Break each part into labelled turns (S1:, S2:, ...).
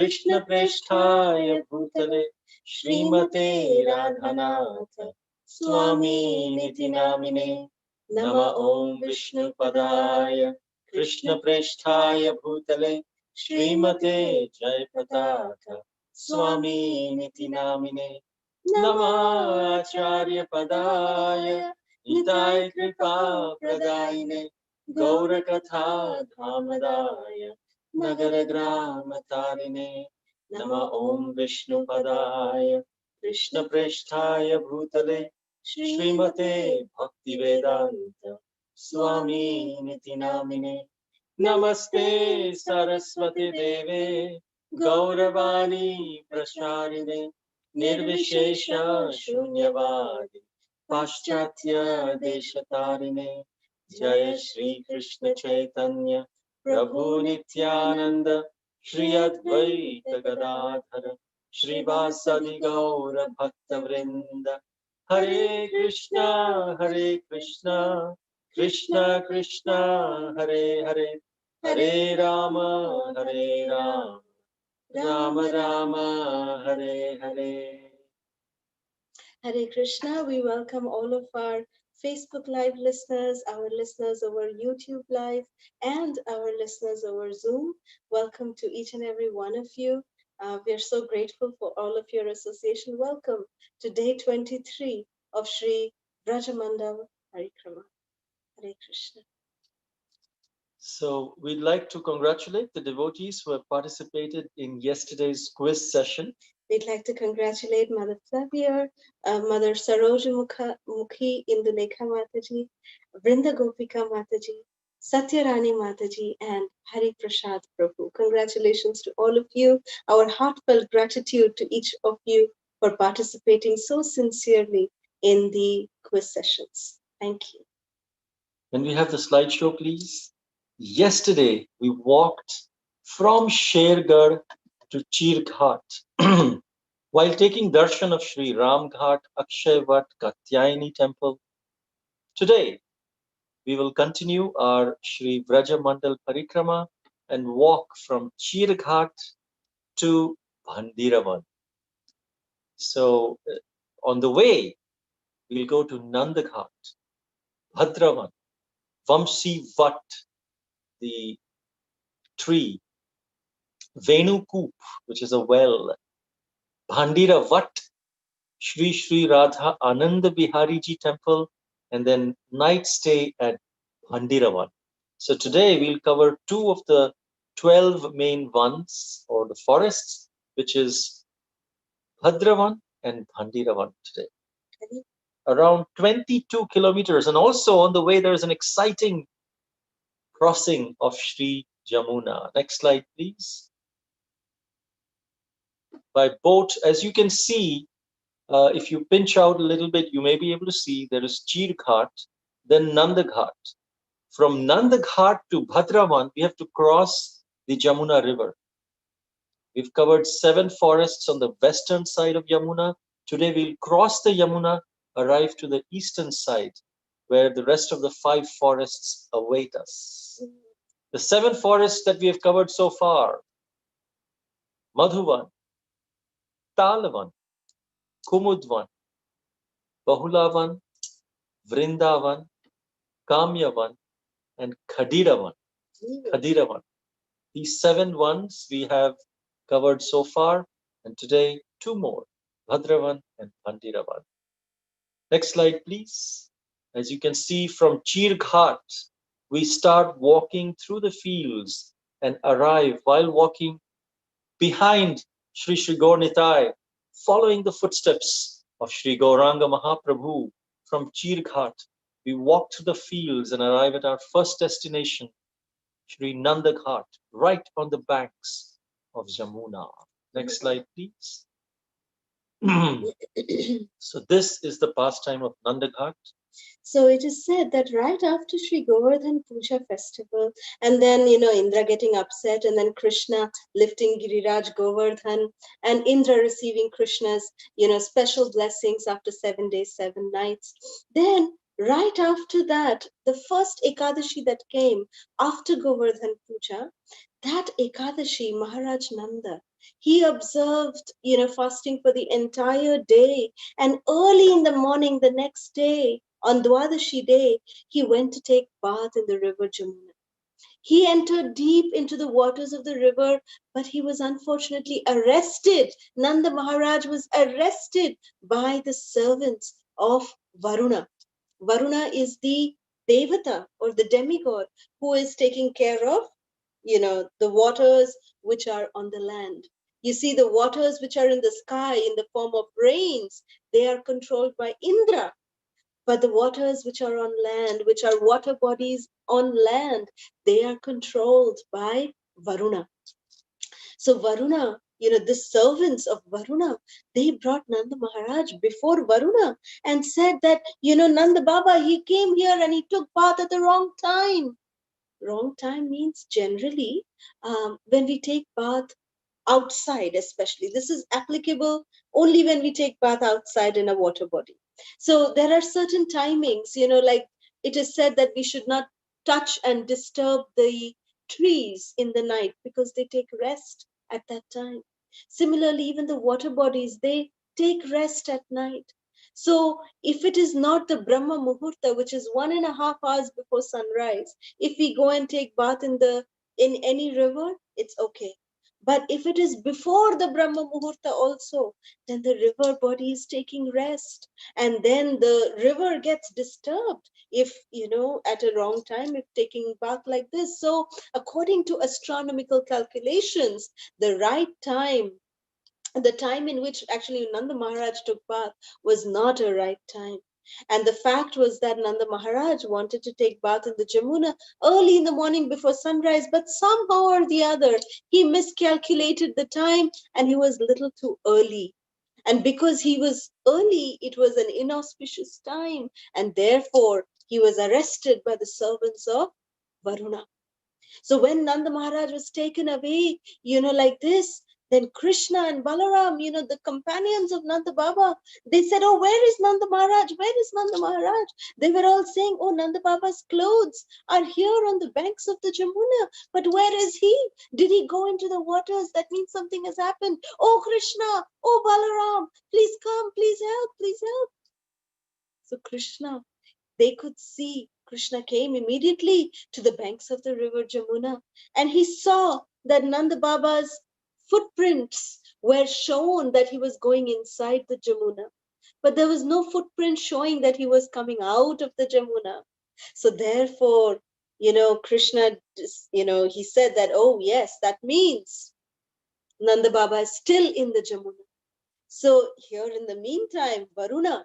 S1: Krishna Presthaya Bhutale Srimate Radhanath Swami Niti Namine Nama Om Vishnu Padaya Krishna Presthaya Bhutale Srimate Jayapataka Swami Niti Namine Nama Acharya Padaya Nitai Kripa Pradayine Gaura Katha Dhamadaya Nagara Grama Tarine Nama Om Vishnu Padaya Krishna Presthaya Bhutale Srimate Bhakti Vedanta Swami Niti Namine Namaste Saraswati Deve Gauravani Prasharine Nirvishesha Shunyavadi Paschatya Deshatarine Jaya Shri Krishna Chaitanya Prabhu Nityananda Shri Advaita Gadadhara Shri Vasadi Gaura Bhakta Vrinda Hare Krishna Krishna Krishna Hare Hare Hare Rama Rama Rama Hare Hare.
S2: Hare Krishna. We welcome all of our Facebook Live listeners, our listeners over YouTube Live, and our listeners over Zoom. Welcome to each and every one of you. We are so grateful for all of your association. Welcome to day 23 of Sri Vraja Parikrama. Hare Krishna.
S1: So we'd like to congratulate the devotees who have participated in yesterday's quiz session.
S2: We'd like to congratulate Mother Flavia, Mother Saroja Mukhi Indulekha Mataji, Vrinda Gopika Mataji, Satyarani Mataji, and Hari Prasad Prabhu. Congratulations to all of you. Our heartfelt gratitude to each of you for participating so sincerely in the quiz sessions. Thank you.
S1: Can we have the slideshow, please? Yesterday, we walked from Shergarh to Chirghat while taking darshan of Sri Ram Ghat, Akshay Vat, Katyayani temple. Today, we will continue our Sri Vraja Mandal Parikrama and walk from Chirghat to Bhandiravan. So, on the way, we'll go to Nanda Ghat, Bhadravan, Vamsivat, the tree, Venukup, which is a well, Bhandiravan, Shri Shri Radha Ananda Bihari Ji temple, and then night stay at Bhandiravan. So today we'll cover two of the 12 main ones or the forests, which is Bhadravan and Bhandiravan today. Around 22 kilometers, and also on the way there's an exciting crossing of Sri Yamuna. Next slide, please. By boat, as you can see, if you pinch out a little bit, you may be able to see there is Chirghat, then Nanda Ghat. From Nanda Ghat to Bhadravan, we have to cross the Yamuna river. We've covered 7 forests on the western side of Yamuna. Today we'll cross the Yamuna, arrive to the eastern side, where the rest of the 5 forests await us. The 7 forests that we have covered so far: Madhuvan, Talavan, Kumudvan, Bahulavan, Vrindavan, Kamyavan, and Khadiravan. These 7 ones we have covered so far, and today 2 more, Bhadravan and Bhandiravan. Next slide, please. As you can see, from Chirghat, we start walking through the fields and arrive while walking behind Sri Sri Gaur Nitai, following the footsteps of Sri Gauranga Mahaprabhu. From Chirghat, we walk through the fields and arrive at our first destination, Sri Nanda Ghat, right on the banks of Yamuna. Next slide, please. So this is the pastime of Nanda Ghat.
S2: So it is said that right after Sri Govardhan Puja festival, and then, Indra getting upset, and then Krishna lifting Giriraj Govardhan, and Indra receiving Krishna's, special blessings after 7 days, 7 nights. Then, right after that, the first Ekadashi that came after Govardhan Puja, that Ekadashi, Maharaj Nanda He observed, fasting for the entire day. And early in the morning, the next day, on Dwadashi day, he went to take bath in the river Jamuna. He entered deep into the waters of the river, but he was unfortunately arrested. Nanda Maharaj was arrested by the servants of Varuna. Varuna is the Devata or the demigod who is taking care of, the waters which are on the land. You see, the waters which are in the sky in the form of rains, they are controlled by Indra. But the waters which are on land, which are water bodies on land, they are controlled by Varuna. So Varuna, the servants of Varuna, they brought Nanda Maharaj before Varuna and said that, Nanda Baba, he came here and he took bath at the wrong time. Wrong time means generally when we take bath outside, especially. This is applicable only when we take bath outside in a water body. So there are certain timings, like it is said that we should not touch and disturb the trees in the night because they take rest at that time. Similarly, even the water bodies, they take rest at night. So if it is not the Brahma Muhurta, which is 1.5 hours before sunrise, if we go and take bath in any river, it's okay. But if it is before the Brahma Muhurta also, then the river body is taking rest. And then the river gets disturbed if, at a wrong time, if taking bath like this. So according to astronomical calculations, the right time, the time in which actually Nanda Maharaj took bath was not a right time. And the fact was that Nanda Maharaj wanted to take bath in the Jamuna early in the morning before sunrise, but somehow or the other, he miscalculated the time and he was a little too early. And because he was early, it was an inauspicious time, and therefore he was arrested by the servants of Varuna. So when Nanda Maharaj was taken away, like this, then Krishna and Balaram, the companions of Nanda Baba, they said, oh, where is Nanda Maharaj? Where is Nanda Maharaj? They were all saying, oh, Nanda Baba's clothes are here on the banks of the Jamuna. But where is he? Did he go into the waters? That means something has happened. Oh, Krishna, oh, Balaram, please come, please help, please help. So Krishna, they could see Krishna came immediately to the banks of the river Jamuna, and he saw that Nanda Baba's footprints were shown that he was going inside the Jamuna. But there was no footprint showing that he was coming out of the Jamuna. So therefore, Krishna, he said that, oh yes, that means Nanda Baba is still in the Jamuna. So here in the meantime, Varuna,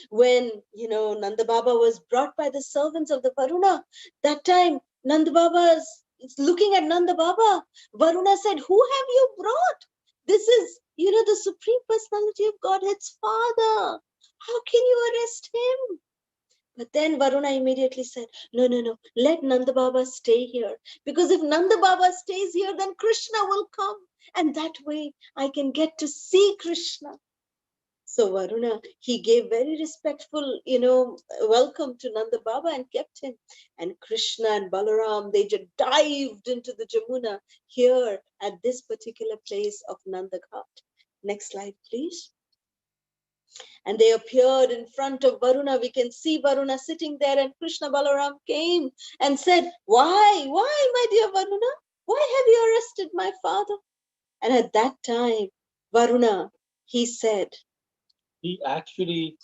S2: when Nanda Baba was brought by the servants of the Varuna, that time Nanda Baba is looking at Nanda Baba. Varuna said, who have you brought? This is the Supreme Personality of Godhead's father. How can you arrest him? But then Varuna immediately said, no, no, no, let Nanda Baba stay here. Because if Nanda Baba stays here, then Krishna will come. And that way I can get to see Krishna. So Varuna, he gave very respectful, welcome to Nanda Baba and kept him. And Krishna and Balaram, they just dived into the Jamuna here at this particular place of Nanda Ghat. Next slide, please. And they appeared in front of Varuna. We can see Varuna sitting there, and Krishna Balaram came and said, why, my dear Varuna? Why have you arrested my father? And at that time, Varuna, he said,
S1: he actually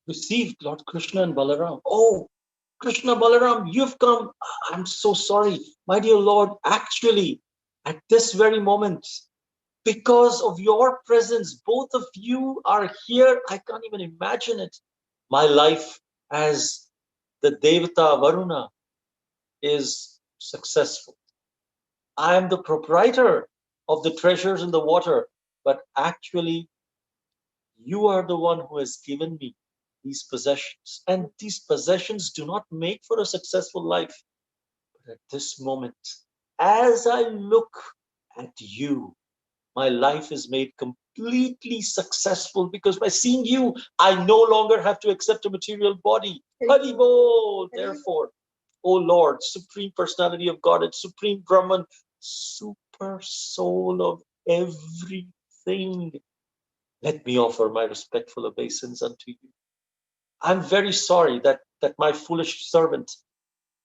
S1: received Lord Krishna and Balaram. Oh, Krishna, Balaram, you've come. I'm so sorry. My dear Lord, actually, at this very moment, because of your presence, both of you are here. I can't even imagine it. My life as the Devata Varuna is successful. I am the proprietor of the treasures in the water, but actually, you are the one who has given me these possessions. And these possessions do not make for a successful life. But at this moment, as I look at you, my life is made completely successful because by seeing you, I no longer have to accept a material body. Hari Bol. Therefore, O Lord, Supreme Personality of God and Supreme Brahman, Super Soul of everything. Let me offer my respectful obeisance unto you. I'm very sorry that my foolish servant,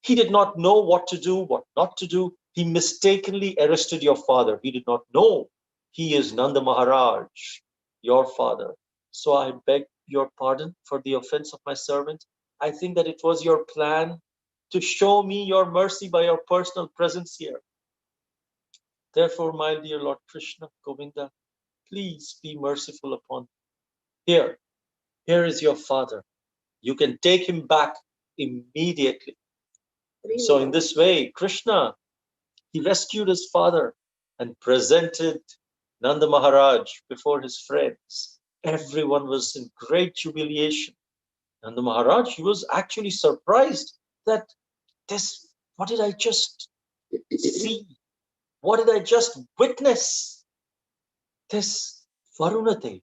S1: he did not know what to do, what not to do. He mistakenly arrested your father. He did not know he is Nanda Maharaj, your father. So I beg your pardon for the offense of my servant. I think that it was your plan to show me your mercy by your personal presence here. Therefore, my dear Lord Krishna, Govinda, please be merciful upon me. Here is your father. You can take him back immediately. So in this way, Krishna, he rescued his father and presented Nanda Maharaj before his friends. Everyone was in great jubilation. Nanda Maharaj, he was actually surprised that what did I just see? What did I just witness? This Varunadev,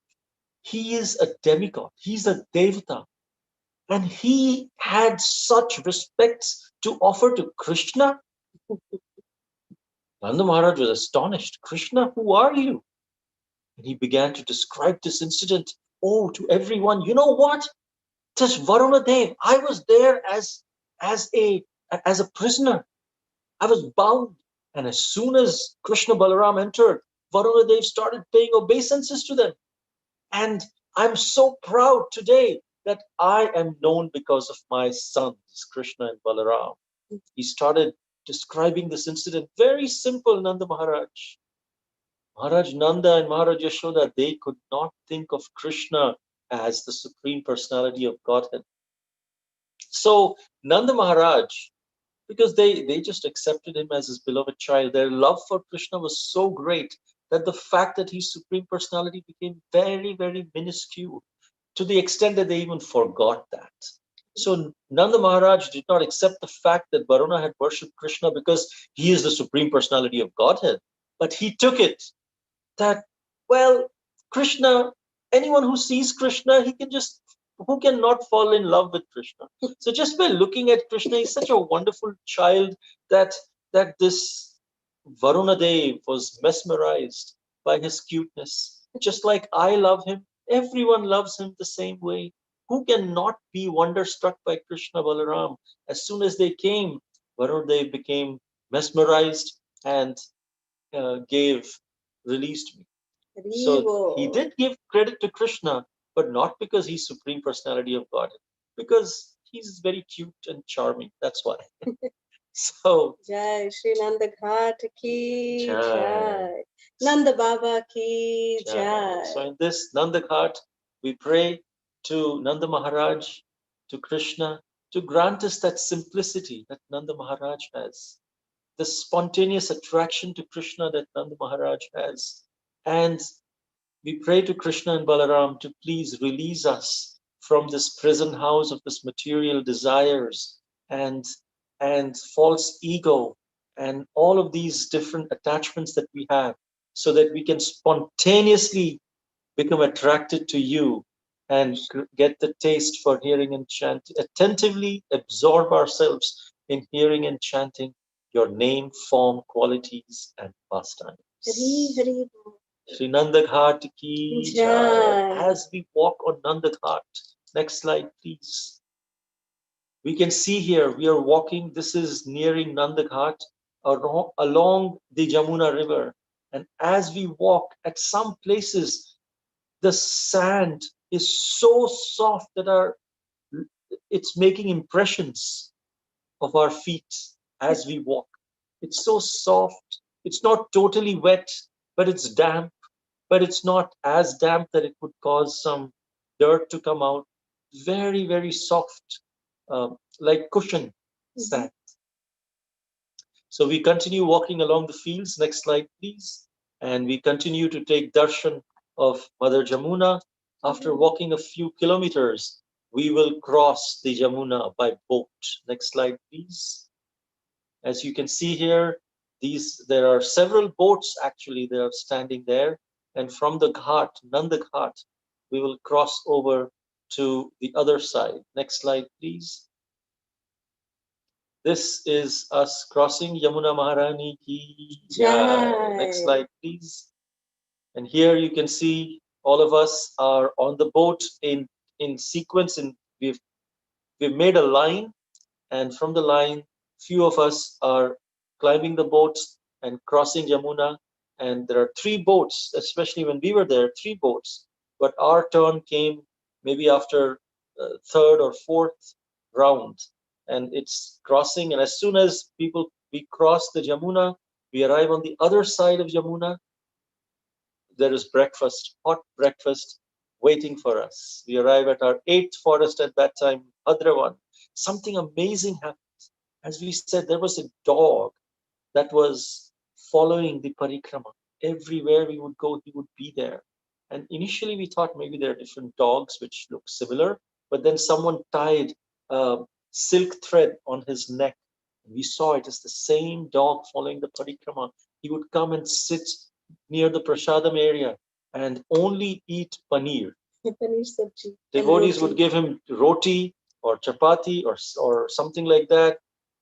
S1: he is a demigod, he's a devata, and he had such respects to offer to Krishna. Nanda Maharaj was astonished. Krishna, who are you? And he began to describe this incident. Oh, to everyone, you know what? This Varunadev, I was there as a as a prisoner. I was bound. And as soon as Krishna Balaram entered, Varunadev started paying obeisances to them. And I'm so proud today that I am known because of my sons, Krishna and Balaram. He started describing this incident. Very simple, Nanda Maharaj. Maharaj Nanda and Maharaj Yashoda, they could not think of Krishna as the Supreme Personality of Godhead. So Nanda Maharaj, because they just accepted him as his beloved child, their love for Krishna was so great that the fact that he's Supreme Personality became very, very minuscule, to the extent that they even forgot that. So Nanda Maharaj did not accept the fact that Varuna had worshipped Krishna because he is the Supreme Personality of Godhead, but he took it that, well, Krishna, anyone who sees Krishna, he can just, who cannot fall in love with Krishna? So just by looking at Krishna, he's such a wonderful child that this Varuna Dev was mesmerized by his cuteness. Just like I love him, everyone loves him the same way. Who cannot be wonderstruck by Krishna Balaram? As soon as they came, Varuna Dev became mesmerized and released me. So he did give credit to Krishna, but not because he's Supreme Personality of God, because he's very cute and charming. That's why. So
S2: Jai Shri Nanda Ghat ki
S1: Jai.
S2: Jai. Nanda Baba ki Jai.
S1: So in this Nanda Ghat, we pray to Nanda Maharaj, to Krishna, to grant us that simplicity that Nanda Maharaj has, the spontaneous attraction to Krishna that Nanda Maharaj has. And we pray to Krishna and Balaram to please release us from this prison house of this material desires and false ego and all of these different attachments that we have, so that we can spontaneously become attracted to you and get the taste for hearing and chanting, attentively absorb ourselves in hearing and chanting your name, form, qualities, and pastimes.
S2: Hari Hari
S1: Shri Nanda Ghat ki Jai. As we walk on Nanda Ghat, next slide, please. We can see here we are walking. This is nearing Nanda Ghat along the Yamuna River. And as we walk, at some places, the sand is so soft that it's making impressions of our feet as we walk. It's so soft. It's not totally wet, but it's damp. But it's not as damp that it would cause some dirt to come out. Very, very soft, like cushion sand. So we continue walking along the fields. Next slide, please. And we continue to take darshan of Mother Yamuna. After walking a few kilometers, we will cross the Yamuna by boat. Next slide, please. As you can see here, there are several boats actually that are standing there. And from the Ghat, Nanda Ghat, we will cross over to the other side. Next slide, please. This is us crossing Yamuna Maharani ki Jai. Next slide, please. And here you can see all of us are on the boat in sequence, and we've made a line, and from the line, few of us are climbing the boats and crossing Yamuna. And there are three boats, especially when we were there, three boats. But our turn came maybe after third or fourth round, and it's crossing. And as soon as we cross the Yamuna, we arrive on the other side of Yamuna. There is breakfast, hot breakfast waiting for us. We arrive at our eighth forest at that time, Bhadravan. Something amazing happened. As we said, there was a dog that was following the Parikrama. Everywhere we would go, he would be there. And initially we thought maybe there are different dogs which look similar, but then someone tied silk thread on his neck. We saw it as the same dog following the Parikrama. He would come and sit near the Prasadam area and only eat paneer.
S2: Paneer sabji.
S1: Devotees would give him roti or chapati or something like that.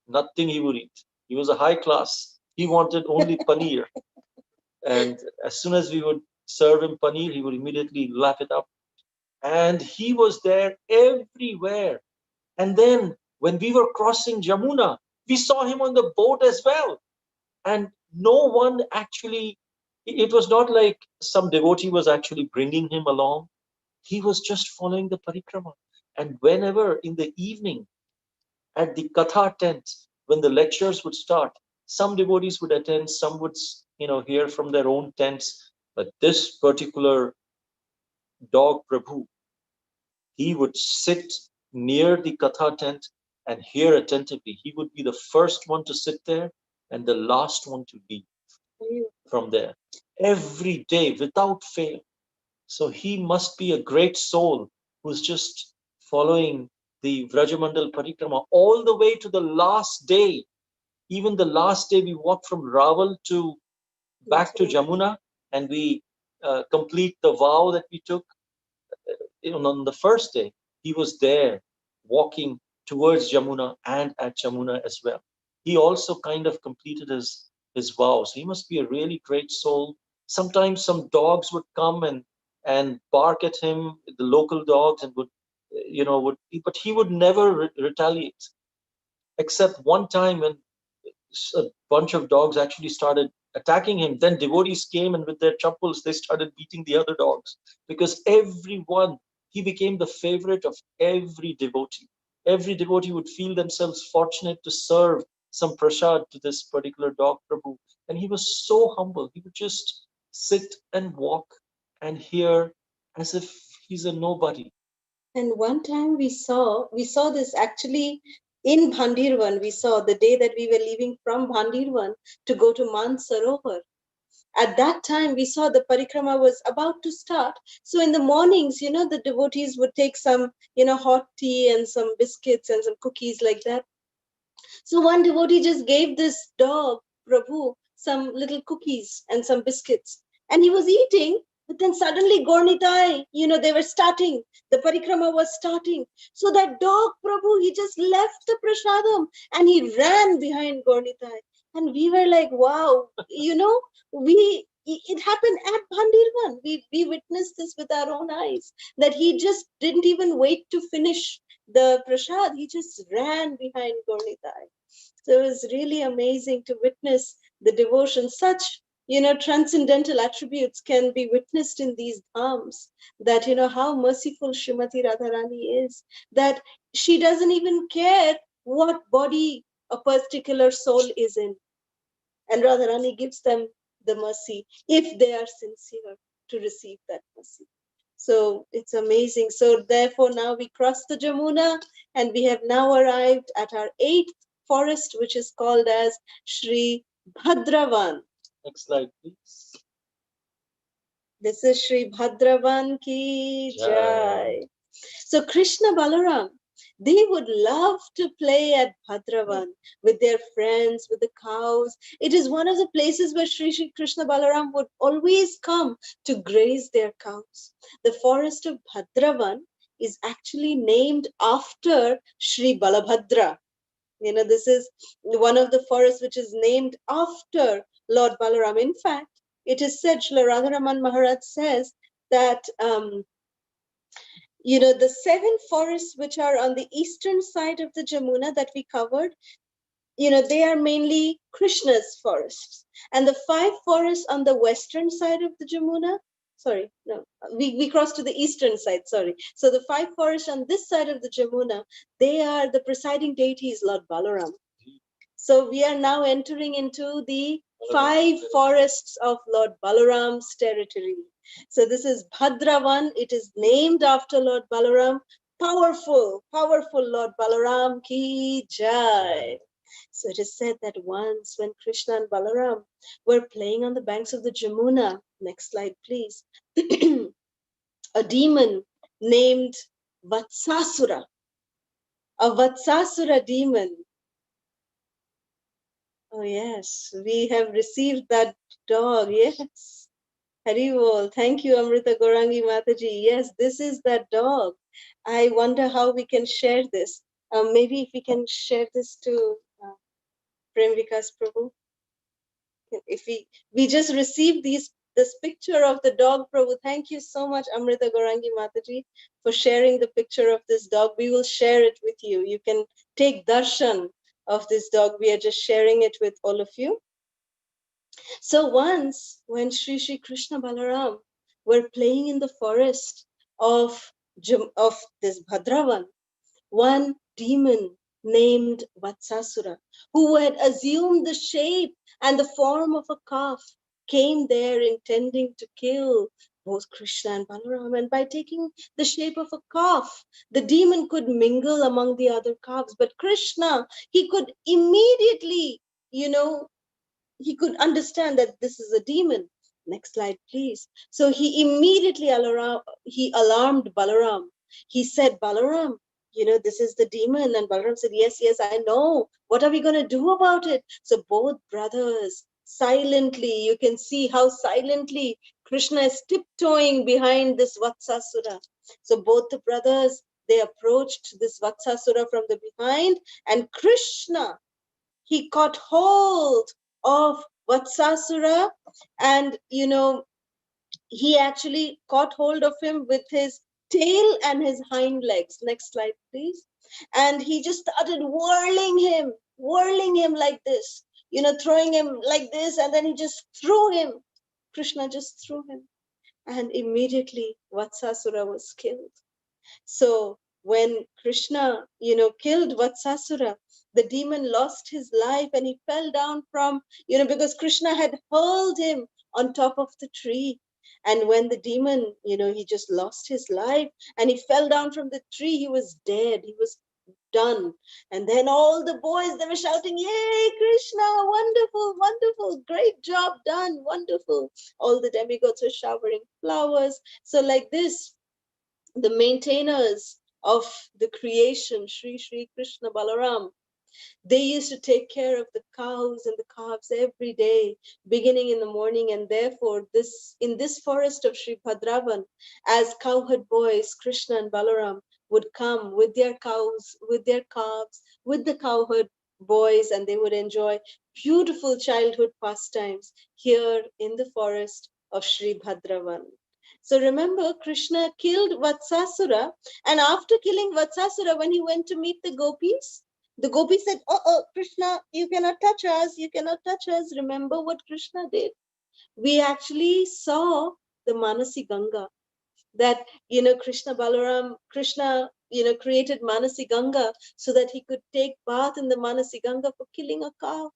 S1: Nothing he would eat. He was a high class. He wanted only paneer. And as soon as we would serve him paneer, he would immediately lap it up. And he was there everywhere. And then when we were crossing Jamuna, we saw him on the boat as well. And no one actually, it was not like some devotee was actually bringing him along. He was just following the parikrama. And whenever in the evening at the Katha tent, when the lectures would start, some devotees would attend, some would, hear from their own tents. But this particular dog Prabhu, he would sit near the Katha tent and hear attentively. He would be the first one to sit there and the last one to leave from there every day without fail. So he must be a great soul who's just following the Vrajamandal Parikrama all the way to the last day. Even the last day, we walk from Raval to back to Jamuna, and we complete the vow that we took. On the first day, he was there walking towards Jamuna and at Jamuna as well. He also kind of completed his vows. He must be a really great soul. Sometimes some dogs would come and bark at him, the local dogs, and but he would never retaliate. Except one time when a bunch of dogs actually started attacking him. Then devotees came and with their chappals, they started beating the other dogs because everyone, he became the favorite of every devotee. Every devotee would feel themselves fortunate to serve some prasad to this particular dog Prabhu. And he was so humble. He would just sit and walk and hear as if he's a nobody.
S2: And one time we saw this actually in Bhandirvan. We saw the day that we were leaving from Bhandirvan to go to Mansarovar. At that time, we saw the parikrama was about to start. So in the mornings, the devotees would take some, hot tea and some biscuits and some cookies like that. So one devotee just gave this dog, Prabhu, some little cookies and some biscuits. And he was eating, but then suddenly Gornitai, they were starting. The parikrama was starting. So that dog, Prabhu, he just left the prasadam and he ran behind Gornitai. And we were like, wow, it happened at Bhandirvan. We witnessed this with our own eyes, that he just didn't even wait to finish the prasad. He just ran behind Gornitai. So it was really amazing to witness the devotion. Such, transcendental attributes can be witnessed in these dhams, that, how merciful Srimati Radharani is, that she doesn't even care what body a particular soul is in. And Radharani gives them the mercy if they are sincere to receive that mercy. So it's amazing. So therefore now we cross the Jamuna and we have now arrived at our eighth forest, which is called as Sri Bhadravan.
S1: Next slide, please.
S2: This is Sri Bhadravan ki Jai. So Krishna Balaram, they would love to play at Bhadravan with their friends, with the cows. It is one of the places where Sri Krishna Balaram would always come to graze their cows. The forest of Bhadravan is actually named after Sri Balabhadra. This is one of the forests which is named after Lord Balaram. In fact, it is said, Srila Radharaman Maharaj says that, the 7 forests which are on the eastern side of the Jamuna that we covered, they are mainly Krishna's forests. And the 5 forests on the western side of the Jamuna, sorry, no, we crossed to the eastern side, sorry. So the 5 forests on this side of the Jamuna, they are the presiding deity is Lord Balaram. So we are now entering into the 5 forests of Lord Balaram's territory. So this is Bhadravan. It is named after Lord Balaram. Powerful, powerful Lord Balaram ki jai. So it is said that once when Krishna and Balaram were playing on the banks of the Jamuna, next slide please, a demon named Vatsasura, a Vatsasura demon. Oh yes, we have received that dog, yes. Haribol, thank you Amrita Gorangi Mataji. Yes, this is that dog. I wonder how we can share this. Maybe if we can share this to Prem Vikas Prabhu. If we just received this picture of the dog, Prabhu. Thank you so much, Amrita Gorangi Mataji, for sharing the picture of this dog. We will share it with you. You can take darshan of this dog. We are just sharing it with all of you. So once when Sri Krishna Balaram were playing in the forest of this Bhadravan, one demon named Vatsasura, who had assumed the shape and the form of a calf, came there intending to kill both Krishna and Balaram. And by taking the shape of a calf, the demon could mingle among the other calves. But Krishna, he could immediately, he could understand that this is a demon. Next slide, please. So he immediately alarmed Balaram. He said, Balaram, this is the demon. And Balaram said, yes, yes, I know. What are we going to do about it? So both brothers silently, you can see how silently Krishna is tiptoeing behind this Vatsasura. So both the brothers, they approached this Vatsasura from the behind, and Krishna, he caught hold of Vatsasura, and he actually caught hold of him with his tail and his hind legs. Next slide, please. And he just started whirling him like this, throwing him like this, and then he just threw him. Krishna just threw him, and immediately Vatsasura was killed. So when Krishna, killed Vatsasura, the demon lost his life and he fell down from, because Krishna had hurled him on top of the tree. And when the demon, he just lost his life and he fell down from the tree, he was dead. He was done. And then all the boys, they were shouting, yay, Krishna, wonderful, wonderful, great job done, wonderful. All the demigods were showering flowers. So like this, the maintainers of the creation, Sri Krishna Balaram, they used to take care of the cows and the calves every day, beginning in the morning. And therefore, in this forest of Sri Bhadravan, as cowherd boys, Krishna and Balaram would come with their cows, with their calves, with the cowherd boys, and they would enjoy beautiful childhood pastimes here in the forest of Sri Bhadravan. So remember, Krishna killed Vatsasura, and after killing Vatsasura, when he went to meet the gopis said, oh, Krishna, you cannot touch us. You cannot touch us. Remember what Krishna did? We actually saw the Manasi Ganga, that, Krishna, created Manasi Ganga so that he could take bath in the Manasi Ganga for killing a cow.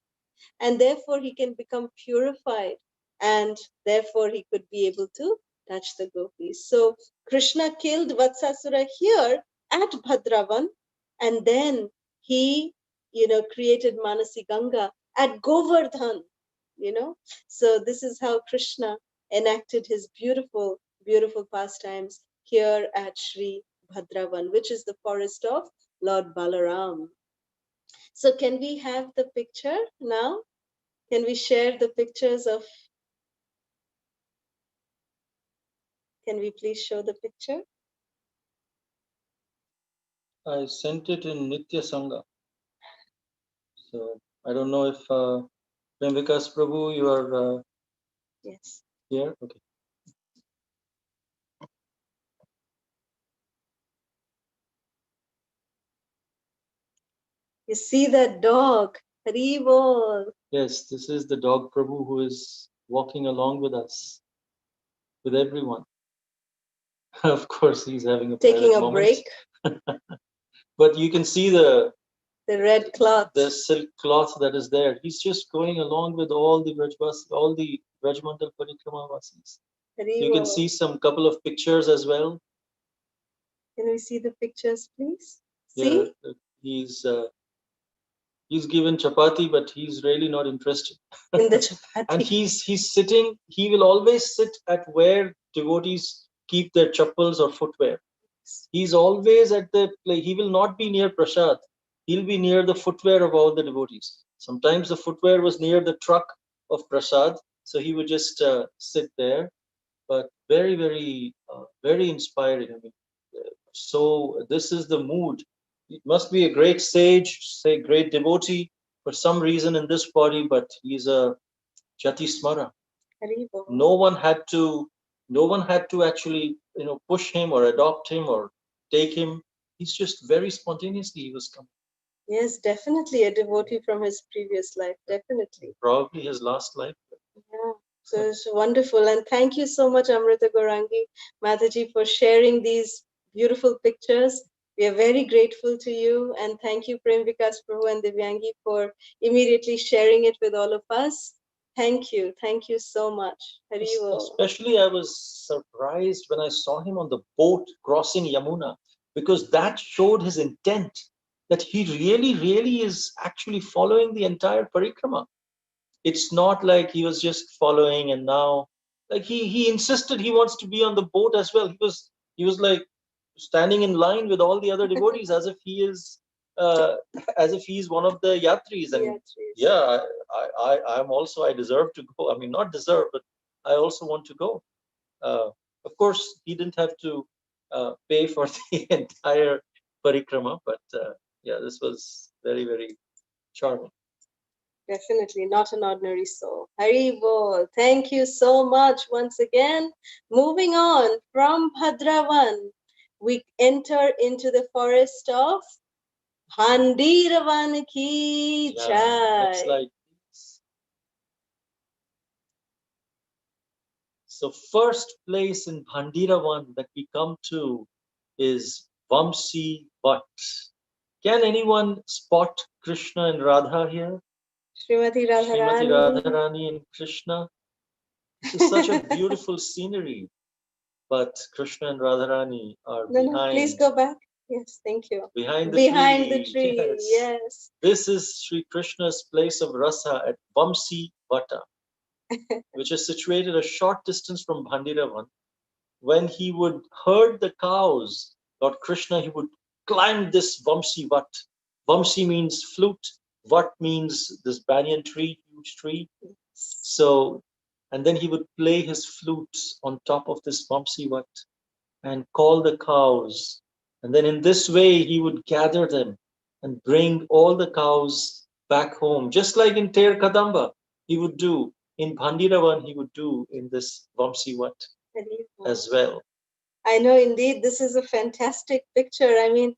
S2: And therefore he can become purified, and therefore he could be able to touch the gopis. So Krishna killed Vatsasura here at Bhadravan, and then he, created Manasi Ganga at Govardhan, So this is how Krishna enacted his beautiful, beautiful pastimes here at Sri Bhadravan, which is the forest of Lord Balaram. So can we have the picture now? Can we share the pictures of, can we please show the picture?
S1: I sent it in Nitya Sangha. So I don't know if Prem Vikas Prabhu, you are
S2: Yes.
S1: Here? Okay.
S2: You see that dog? Haribol.
S1: Yes, this is the dog Prabhu who is walking along with us, with everyone. Of course, he's having a
S2: Taking a
S1: moment.
S2: break.
S1: But you can see the
S2: red cloth,
S1: the silk cloth that is there. He's just going along with all the all the Rajmandal Parikrama Vasis. You can see some couple of pictures as well.
S2: Can we see the pictures, please? See?
S1: Yeah, he's given chapati, but he's really not interested
S2: in the chapati.
S1: And he's sitting. He will always sit at where devotees keep their chappals or footwear. He's always at the place. He will not be near prasad. He'll be near the footwear of all the devotees. Sometimes the footwear was near the truck of prasad, so he would just sit there. But very, very inspiring. I mean, so this is the mood. It must be a great sage, say great devotee for some reason in this body, but he's a Jati Smara. No one had to actually, push him or adopt him or take him. He's just very spontaneously he was coming.
S2: Yes, definitely a devotee from his previous life. Definitely.
S1: Probably his last life.
S2: Yeah. So it's wonderful. And thank you so much, Amrita Gorangi, Mataji, for sharing these beautiful pictures. We are very grateful to you. And thank you, Prem Vikas Prabhu and Divyangi, for immediately sharing it with all of us. Thank you. Thank you so much.
S1: Especially, I was surprised when I saw him on the boat crossing Yamuna, because that showed his intent that he really, really is actually following the entire parikrama. It's not like he was just following and now, like he insisted he wants to be on the boat as well. He was like standing in line with all the other devotees as if he is as if he's one of the yatris. And yeah, I'm also, I deserve to go. I mean, not deserve, but I also want to go. Of course, he didn't have to pay for the entire parikrama, but yeah, this was very, very charming.
S2: Definitely not an ordinary soul. Haribol, thank you so much once again. Moving on from Bhadravan, we enter into the forest of Bhandiravan ki jai.
S1: Next slide, please. So first place in Bhandiravan that we come to is Vamsivat. Can anyone spot Krishna and Radha here?
S2: Srimati
S1: Radharani and Krishna. This is such a beautiful scenery, but Krishna and Radharani are behind.
S2: No, please go back. Yes, thank you.
S1: Behind
S2: the tree. Yes.
S1: This is Sri Krishna's place of rasa at Vamsivata, which is situated a short distance from Bhandiravan. When he would herd the cows, Lord Krishna, he would climb this Vamsivat. Vamsi means flute, Vat means this banyan tree, huge tree. So, and then he would play his flute on top of this Vamsivat and call the cows. And then in this way, he would gather them and bring all the cows back home, just like in Ter Kadamba, he would do. In Bhandiravan, he would do in this Vamsivat as well.
S2: I know, indeed, this is a fantastic picture. I mean,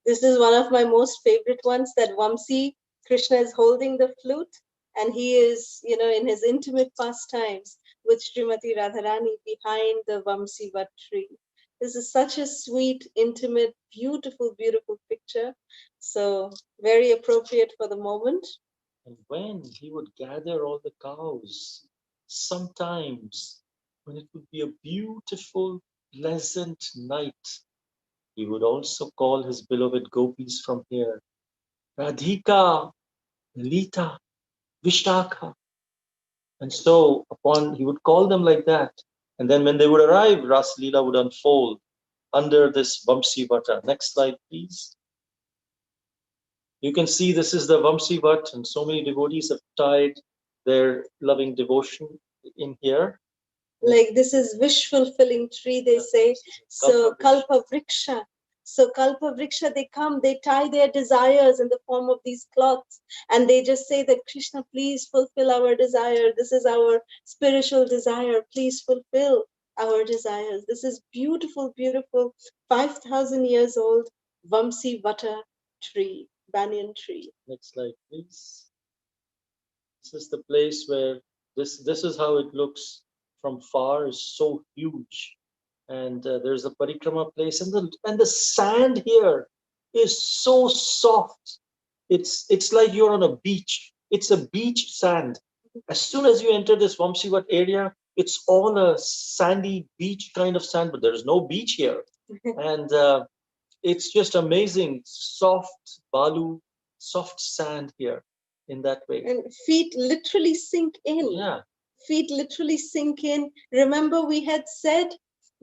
S2: this is one of my most favorite ones, that Vamsi, Krishna is holding the flute and he is, in his intimate pastimes with Srimati Radharani behind the Vamsivat tree. This is such a sweet, intimate, beautiful, beautiful picture. So very appropriate for the moment.
S1: And when he would gather all the cows, sometimes when it would be a beautiful, pleasant night, he would also call his beloved gopis from here, Radhika, Lita, Vishakha. And so he would call them like that. And then when they would arrive, Ras Leela would unfold under this Vamsivata. Next slide, please. You can see this is the Vamsivat, and so many devotees have tied their loving devotion in here.
S2: Like this is wish fulfilling tree, they say. So Kalpa Vriksha, So Kalpa Vriksha, they come, they tie their desires in the form of these cloths, and they just say that Krishna, please fulfill our desire. This is our spiritual desire. Please fulfill our desires. This is beautiful, beautiful, 5,000 years old Vamsivata tree, banyan tree.
S1: Next slide, please. This is the place where this is how it looks from far. Is so huge, and there's a Parikrama place, and the sand here is so soft. It's like you're on a beach. It's a beach sand. As soon as you enter this Vamsivat area, it's all a sandy beach kind of sand, but there's no beach here, and it's just amazing, soft balu, soft sand here in that way.
S2: And feet literally sink in.
S1: Yeah.
S2: Feet literally sink in. Remember, we had said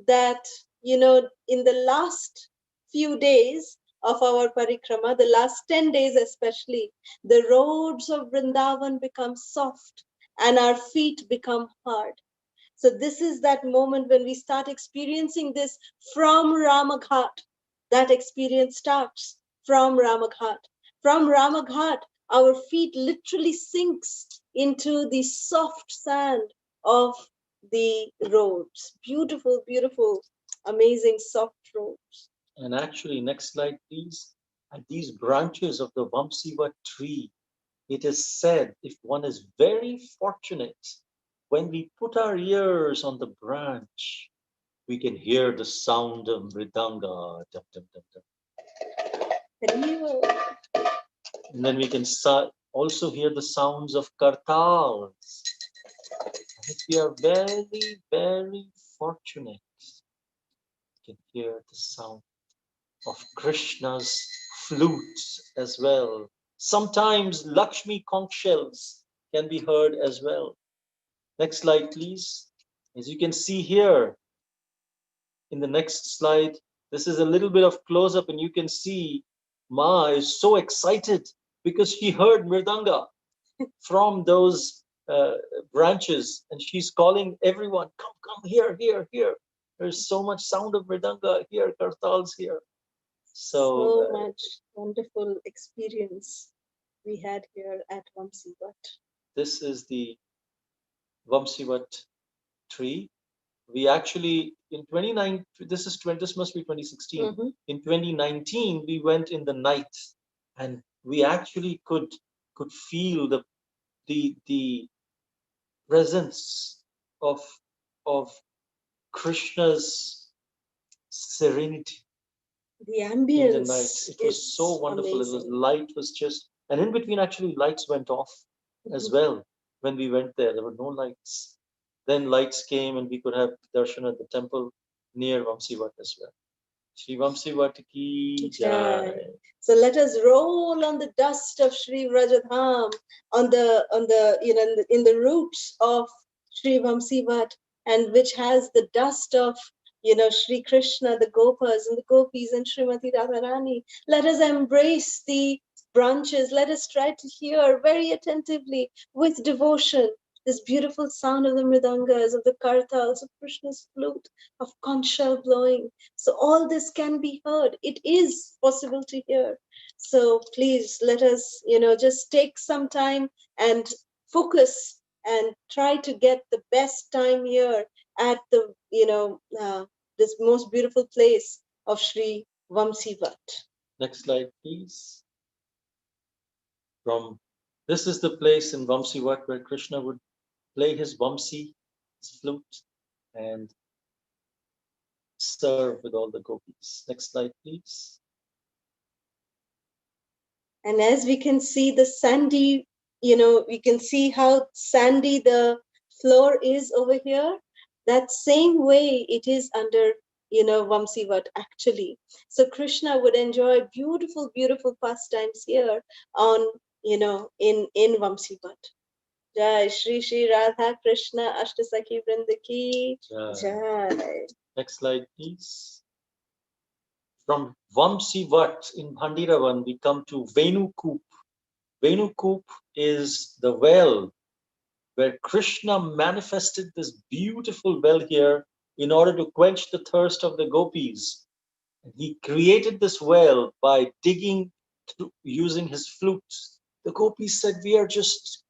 S2: that, in the last few days of our parikrama, the last 10 days especially, the roads of Vrindavan become soft and our feet become hard. So this is that moment when we start experiencing this from Ramaghat. That experience starts from Ramaghat. From Ramaghat, our feet literally sinks into the soft sand of the roads. Beautiful, beautiful, amazing soft roads.
S1: And actually, next slide, please. At these branches of the Vamsivat tree, it is said if one is very fortunate, when we put our ears on the branch, we can hear the sound of mridanga. Dum, dum, dum, dum. And then we can also hear the sounds of kartals. If we are very, very fortunate, we can hear the sound of Krishna's flutes as well. Sometimes Lakshmi conch shells can be heard as well. Next slide, please. As you can see here in the next slide, this is a little bit of close up, and you can see Ma is so excited because she heard Mridanga from those branches, and she's calling everyone, come, come here, here, here. There's so much sound of Mridanga here, kartals here.
S2: So much wonderful experience we had here at Vamsivat.
S1: This is the Vamsivat tree. We actually in 29 this must be 2016. In 2019 we went in the night, and we actually could feel the presence of Krishna's serenity.
S2: The ambience
S1: in the night. It was so wonderful. Amazing. It was light was just, and in between actually lights went off as well. When we went there were no lights. Then lights came and we could have darshan at the temple near Vamsivat as well. Shri Vamsivat ki jai.
S2: So let us roll on the dust of Shri Vrajadham, on the in the roots of Shri Vamsivat, and which has the dust of Shri Krishna, the Gopas and the Gopis and Srimati Radharani. Let us embrace the branches. Let us try to hear very attentively with devotion this beautiful sound of the mridangas, of the kartals, of Krishna's flute, of conch shell blowing. So all this can be heard. It is possible to hear. So please let us, just take some time and focus and try to get the best time here at the, this most beautiful place of Shri Vamsivat.
S1: Next slide, please. This is the place in Vamsivat where Krishna would play his Vamsi, his flute, and serve with all the gopis. Next slide, please.
S2: And as we can see the sandy, we can see how sandy the floor is over here. That same way it is under, Vamsivat actually. So Krishna would enjoy beautiful, beautiful pastimes here on, in Vamsivat. Jai Shri Shri Radha Krishna Ashtasakhi Vrinda ki Jai.
S1: Next slide, please. From Vamsivat in Bhandiravan, we come to Venukup. Venukup is the well where Krishna manifested this beautiful well here in order to quench the thirst of the gopis. And he created this well by digging using his flute. The gopis said, we are just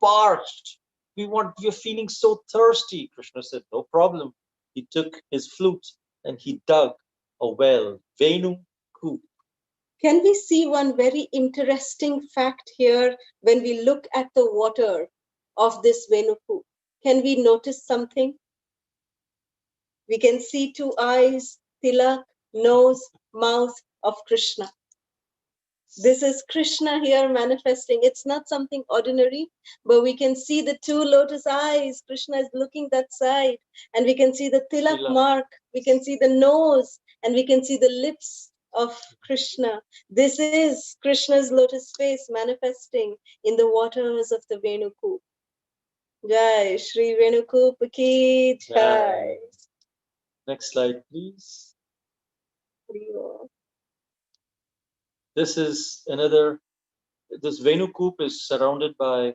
S1: parched. We're feeling so thirsty. Krishna said, no problem. He took his flute and he dug a well, Venukup.
S2: Can we see one very interesting fact here when we look at the water of this Venukup? Can we notice something? We can see two eyes, tilak, nose, mouth of Krishna. This is Krishna here manifesting. It's not something ordinary, but we can see the two lotus eyes. Krishna is looking that side, and we can see the tilak mark. We can see the nose, and we can see the lips of Krishna. This is Krishna's lotus face manifesting in the waters of the Venukup. Jai Shri Venukup ki jai.
S1: Next slide, please. This is another. This Venukup is surrounded by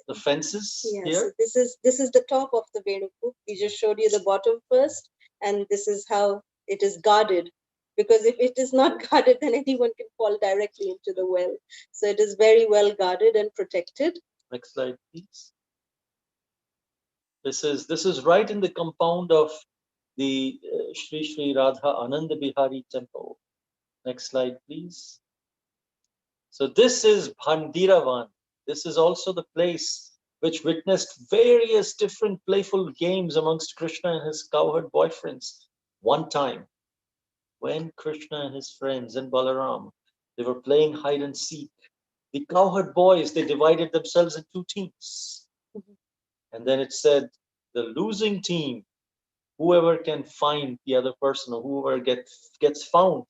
S1: the fences here.
S2: So this is the top of the Venukup. We just showed you the bottom first, and this is how it is guarded. Because if it is not guarded, then anyone can fall directly into the well. So it is very well guarded and protected.
S1: Next slide, please. This is right in the compound of the Sri Radha Ananda Bihari temple. Next slide, please. So this is Bhandiravan. This is also the place which witnessed various different playful games amongst Krishna and his cowherd boyfriends. One time, when Krishna and his friends and Balaram, they were playing hide and seek, the cowherd boys, they divided themselves in two teams. And then it said, the losing team, whoever can find the other person or whoever gets found,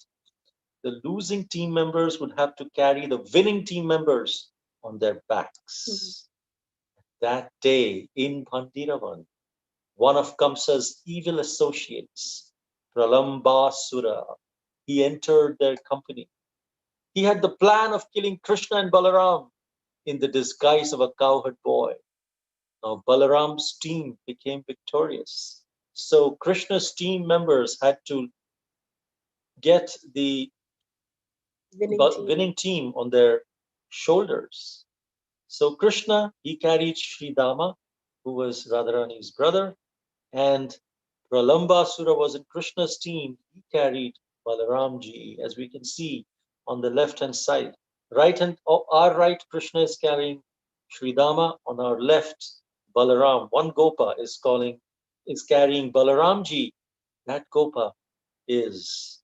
S1: the losing team members would have to carry the winning team members on their backs. That day in Bhandiravan, one of Kamsa's evil associates, Pralambasura, he entered their company. He had the plan of killing Krishna and Balaram in the disguise of a cowherd boy. Now Balaram's team became victorious. So Krishna's team members had to get the winning team on their shoulders. So Krishna, he carried Sridama, who was Radharani's brother, and Pralambasura was in Krishna's team. He carried Balaramji, as we can see on the left-hand side. Our right, Krishna is carrying Sridama. On our left, Balaram. One Gopa is carrying Balaramji. That Gopa is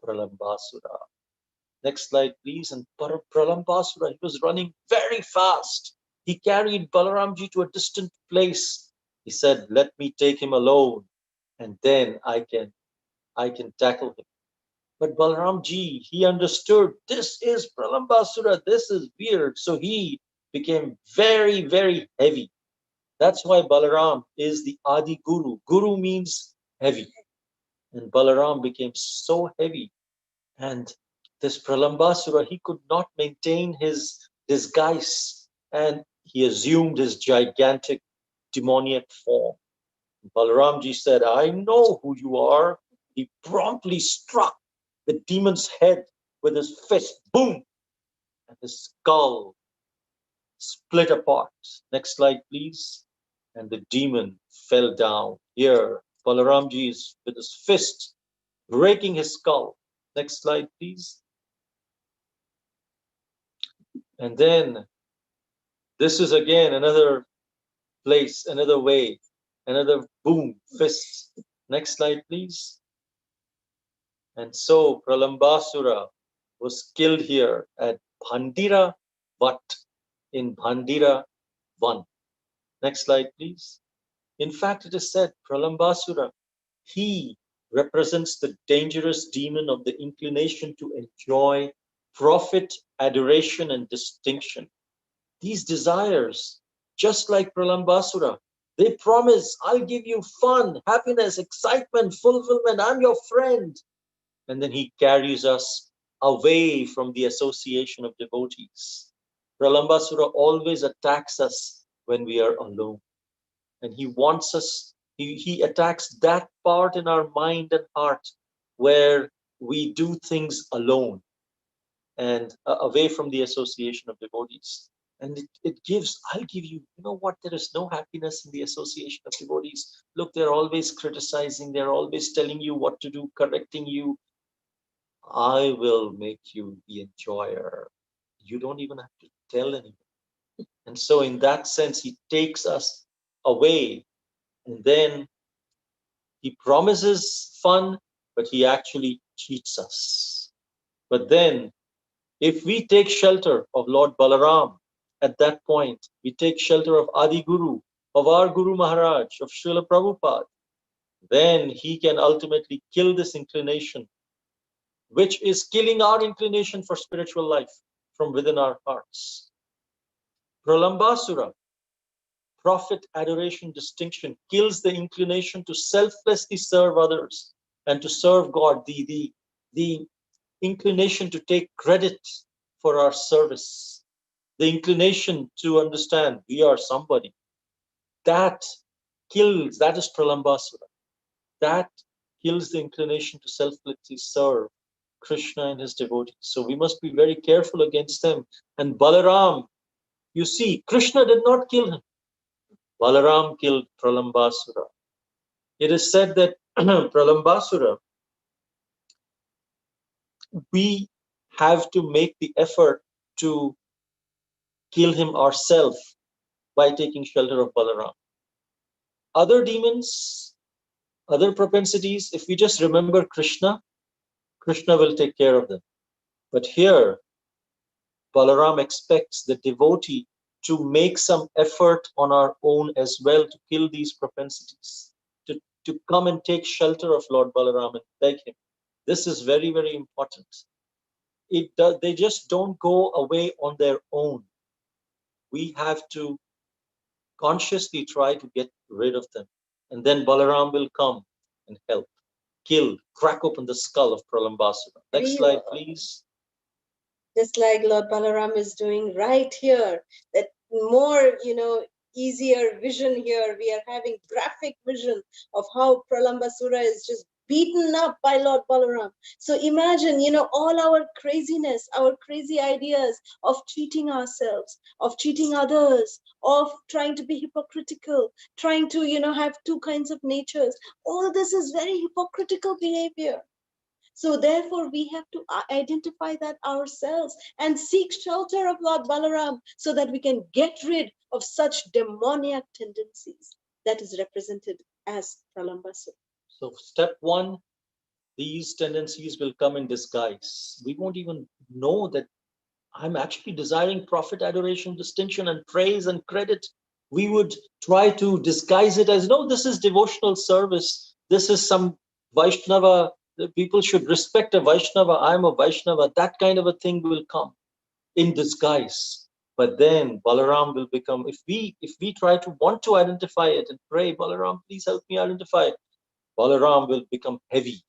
S1: Pralambasura. Next slide, please. And Pralambasura, he was running very fast. He carried Balaramji to a distant place. He said, let me take him alone, and then I can tackle him. But Balaramji, he understood, this is Pralambasura, this is weird. So he became very, very heavy. That's why Balaram is the Adi Guru. Guru means heavy. And Balaram became so heavy. And this Pralambasura, he could not maintain his disguise, and he assumed his gigantic demoniac form. Balaramji said, I know who you are. He promptly struck the demon's head with his fist. Boom! And his skull split apart. Next slide, please. And the demon fell down. Here, Balaramji is with his fist breaking his skull. Next slide, please. And then this is again another place, another way, another boom, fist. Next slide, please. And so Pralambasura was killed here at Bhandira Vat in Bhandiravan. Next slide, please. In fact, it is said Pralambasura, he represents the dangerous demon of the inclination to enjoy profit, adoration, and distinction. These desires, just like Pralambasura, they promise, I'll give you fun, happiness, excitement, fulfillment, I'm your friend. And then he carries us away from the association of devotees. Pralambasura always attacks us when we are alone. And he wants us, he attacks that part in our mind and heart where we do things alone and away from the association of devotees. And it gives, I'll give you, you know what, there is no happiness in the association of devotees. Look, they're always criticizing, they're always telling you what to do, correcting you. I will make you the enjoyer. You don't even have to tell anyone. And so, in that sense, he takes us away, and then he promises fun, but he actually cheats us. But then, if we take shelter of Lord Balaram at that point, we take shelter of Adi Guru, of our Guru Maharaj, of Srila Prabhupada, then he can ultimately kill this inclination, which is killing our inclination for spiritual life from within our hearts. Pralambasura, profit, adoration, distinction, kills the inclination to selflessly serve others and to serve God, the inclination to take credit for our service, the inclination to understand we are somebody. That kills, that is Pralambasura. That kills the inclination to selflessly serve Krishna and his devotees. So we must be very careful against them. And Balaram, you see, Krishna did not kill him. Balaram killed Pralambasura. It is said that Pralambasura, we have to make the effort to kill him ourselves by taking shelter of Balaram. Other demons, other propensities, if we just remember Krishna, Krishna will take care of them. But here, Balaram expects the devotee to make some effort on our own as well to kill these propensities, to come and take shelter of Lord Balaram and beg him. This is very, very important. They just don't go away on their own. We have to consciously try to get rid of them. And then Balaram will come and help, kill, crack open the skull of Pralambasura. Next slide, please.
S2: Just like Lord Balaram is doing right here, that more, easier vision here. We are having graphic vision of how Pralambasura is just beaten up by Lord Balaram. So imagine, all our craziness, our crazy ideas of cheating ourselves, of cheating others, of trying to be hypocritical, trying to, have two kinds of natures. All this is very hypocritical behavior. So therefore, we have to identify that ourselves and seek shelter of Lord Balaram so that we can get rid of such demoniac tendencies that is represented as Pralambasura.
S1: So step one, these tendencies will come in disguise. We won't even know that I'm actually desiring profit, adoration, distinction, and praise and credit. We would try to disguise it as, no, this is devotional service. This is some Vaishnava. People should respect a Vaishnava. I'm a Vaishnava. That kind of a thing will come in disguise. But then Balaram will become, if we try to want to identify it and pray, Balaram, please help me identify it, Balaram will become heavy.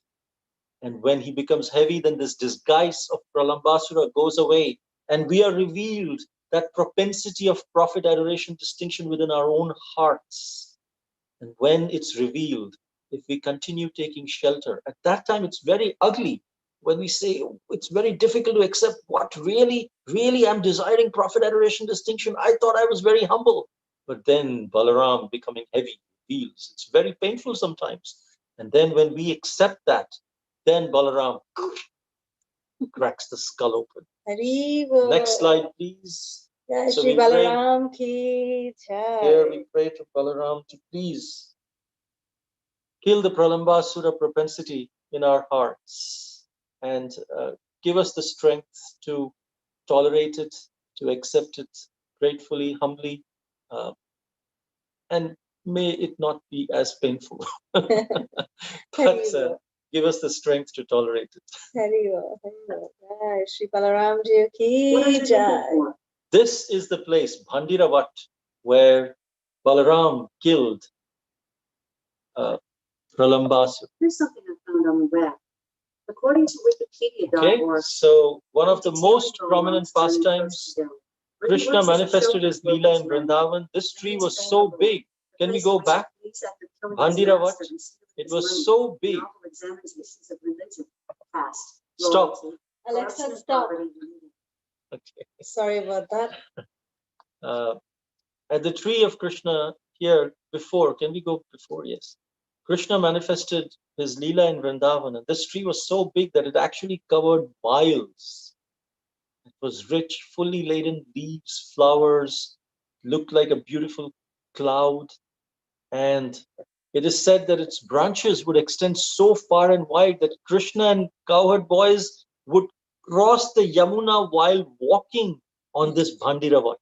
S1: And when he becomes heavy, then this disguise of Pralambasura goes away. And we are revealed that propensity of profit, adoration, distinction within our own hearts. And when it's revealed, if we continue taking shelter, at that time it's very ugly. When we say it's very difficult to accept what really I'm desiring profit, adoration, distinction. I thought I was very humble. But then Balaram becoming heavy feels it's very painful sometimes. And then when we accept that, then Balaram cracks the skull open. Next slide, please.
S2: So we Balaram ki jai.
S1: Here we pray to Balaram to please kill the Pralambasura propensity in our hearts and give us the strength to tolerate it, to accept it gratefully, humbly, and may it not be as painful. But give us the strength to tolerate it.
S2: Shri Balaram ji ki jai.
S1: This is the place, Bhandiravan, where Balaram killed Pralambasura.
S3: Here's something I found on the web. According to Wikipedia.org,
S1: so one of the most prominent pastimes, Krishna manifested his Leela in Vrindavan. This tree was so big. Can we go back? Bhandiravan. It was so big.
S3: Examines issues of religion, caste,
S1: Stop.
S3: loyalty,
S2: Alexa,
S3: corruption,
S2: stop.
S3: poverty, unity.
S1: Okay.
S2: Sorry about that.
S1: At the tree of Krishna here before, can we go before? Yes. Krishna manifested his Leela in Vrindavan, and this tree was so big that it actually covered miles. It was rich, fully laden leaves, flowers, looked like a beautiful cloud, and it is said that its branches would extend so far and wide that Krishna and cowherd boys would cross the Yamuna while walking on this Bhandiravan.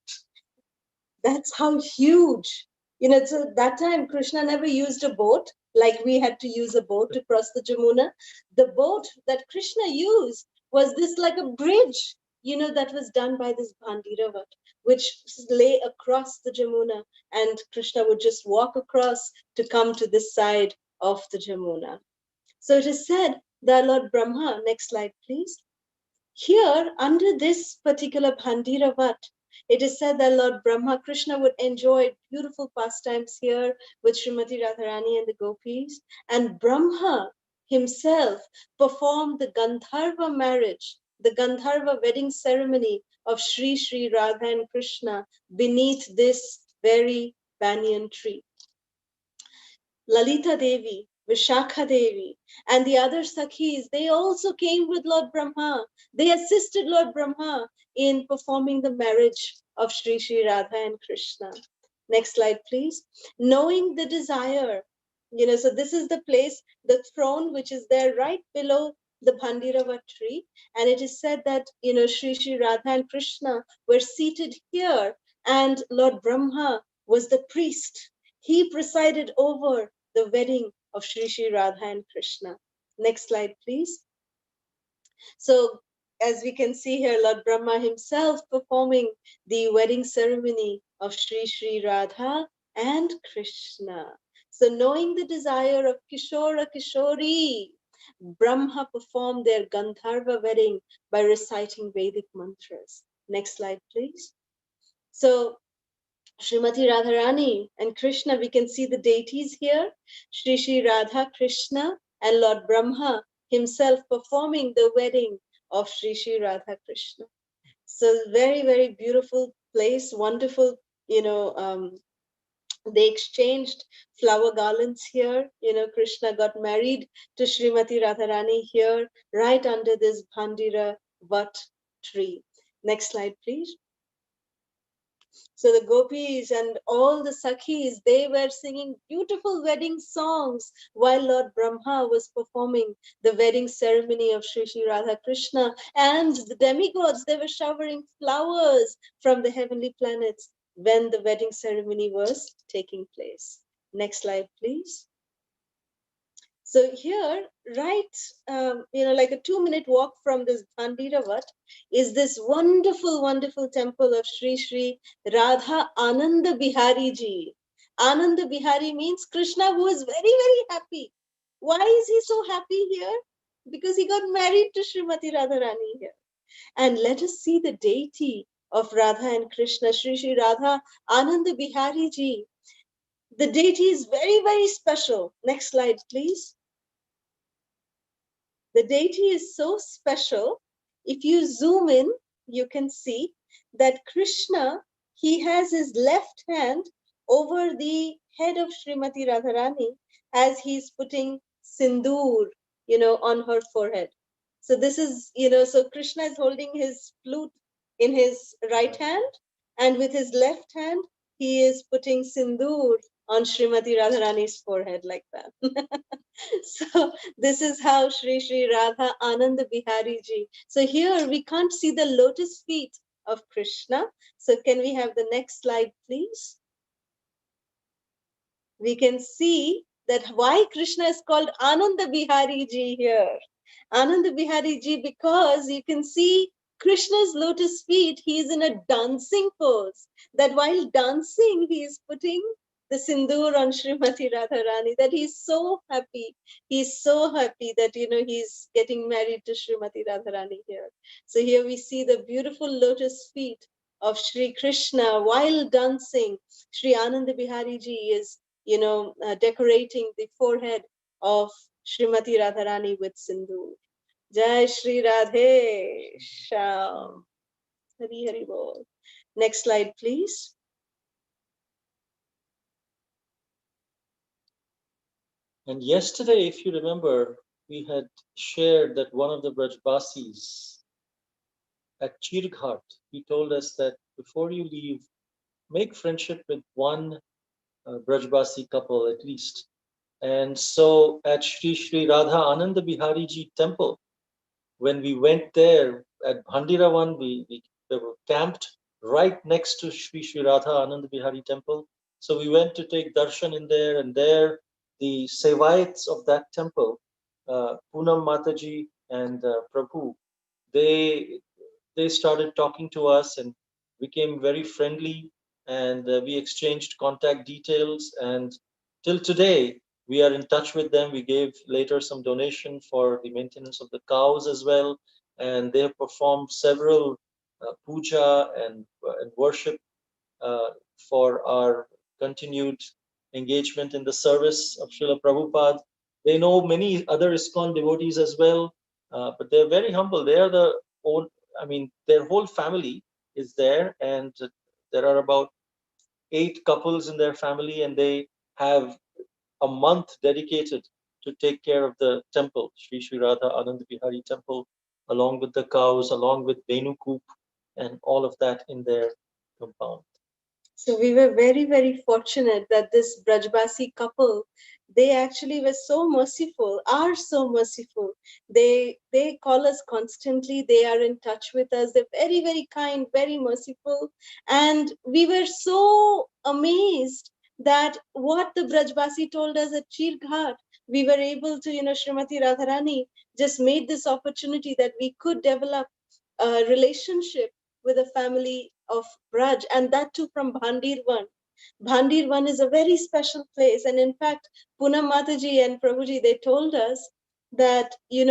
S2: That's how huge. So that time Krishna never used a boat like we had to use a boat to cross the Jamuna. The boat that Krishna used was this like a bridge, that was done by this Bhandiravan, which lay across the Jamuna, and Krishna would just walk across to come to this side of the Jamuna. So it is said that Lord Brahma, next slide please, here, under this particular Bhandiravat, it is said that Lord Brahma Krishna would enjoy beautiful pastimes here with Srimati Radharani and the gopis, and Brahma himself performed the Gandharva marriage, the Gandharva wedding ceremony of Sri Radha and Krishna beneath this very banyan tree. Lalita Devi, Vishakha Devi, and the other Sakhis, they also came with Lord Brahma. They assisted Lord Brahma in performing the marriage of Sri Radha and Krishna. Next slide, please. Knowing the desire, so this is the place, the throne, which is there right below the Bhandiravat tree. And it is said that, Sri Radha and Krishna were seated here, and Lord Brahma was the priest. He presided over the wedding of Sri Radha and Krishna. Next slide, please. So, as we can see here, Lord Brahma himself performing the wedding ceremony of Sri Radha and Krishna. So, knowing the desire of Kishora Kishori, Brahma performed their Gandharva wedding by reciting Vedic mantras. Next slide, please. So, Srimati Radharani and Krishna, we can see the deities here. Sri Radha, Krishna, and Lord Brahma himself performing the wedding of Sri Radha Krishna. So very, very beautiful place, wonderful, they exchanged flower garlands here. Krishna got married to Srimati Radharani here, right under this Bhandira Vat tree. Next slide, please. So the gopis and all the sakhis, they were singing beautiful wedding songs while Lord Brahma was performing the wedding ceremony of Sri Radha Krishna. And the demigods, they were showering flowers from the heavenly planets when the wedding ceremony was taking place. Next slide, please. So here, right, like a 2-minute walk from this Bhandiravat is this wonderful, wonderful temple of Sri Radha Ananda Bihari ji. Ananda Bihari means Krishna who is very, very happy. Why is he so happy here? Because he got married to Srimati Radharani here. And let us see the deity of Radha and Krishna, Sri Radha Ananda Bihari ji. The deity is very, very special. Next slide, please. The deity is so special. If you zoom in, you can see that Krishna, he has his left hand over the head of Srimati Radharani as he's putting sindoor, on her forehead. So this is, so Krishna is holding his flute in his right hand, and with his left hand, he is putting sindoor on Srimati Radharani's forehead like that. So this is how Sri Radha Ananda Bihari ji. So here we can't see the lotus feet of Krishna. So can we have the next slide, please? We can see that why Krishna is called Ananda Bihari ji here. Ananda Bihari ji, because you can see Krishna's lotus feet, he is in a dancing pose. That while dancing, he is putting the sindoor on Srimati Radharani, that he's so happy. He's so happy that, he's getting married to Srimati Radharani here. So here we see the beautiful lotus feet of Sri Krishna while dancing. Sri Ananda Bihari ji is, decorating the forehead of Srimati Radharani with Sindhu. Jai Shri Radhe Shyam. Hari Hari Bol. Next slide, please.
S1: And yesterday, if you remember, we had shared that one of the Brajbasis at Chirghat, he told us that before you leave, make friendship with one Brajbasi couple at least. And so at Sri Radha Ananda Bihari Ji temple, when we went there at Bhandiravan, we were camped right next to Sri Radha Ananda Bihari temple. So we went to take darshan in there, and there the Sevaites of that temple, Poonam Mataji and Prabhu, they they started talking to us and became very friendly, and we exchanged contact details, and till today we are in touch with them. We gave later some donation for the maintenance of the cows as well, and they have performed several puja and worship uh, for our continued engagement in the service of Srila Prabhupada. They know many other ISKCON devotees as well, but they're very humble. They are the own, I mean, their whole family is there, and there are about 8 couples in their family, and they have a month dedicated to take care of the temple, Sri Radha Anand Bihari temple, along with the cows, along with Venukup, and all of that in their compound.
S2: So we were very, very fortunate that this Brajbasi couple, they actually were so merciful, are so merciful. They call us constantly. They are in touch with us. They're very, very kind, very merciful. And we were so amazed that what the Brajbasi told us at Chirghat, we were able to, Srimati Radharani just made this opportunity that we could develop a relationship with a family of Braj, and that too from Bhandirvan. Bhandirvan is a very special place, and in fact, Poonam Mataji and Prabhuji, they told us that, they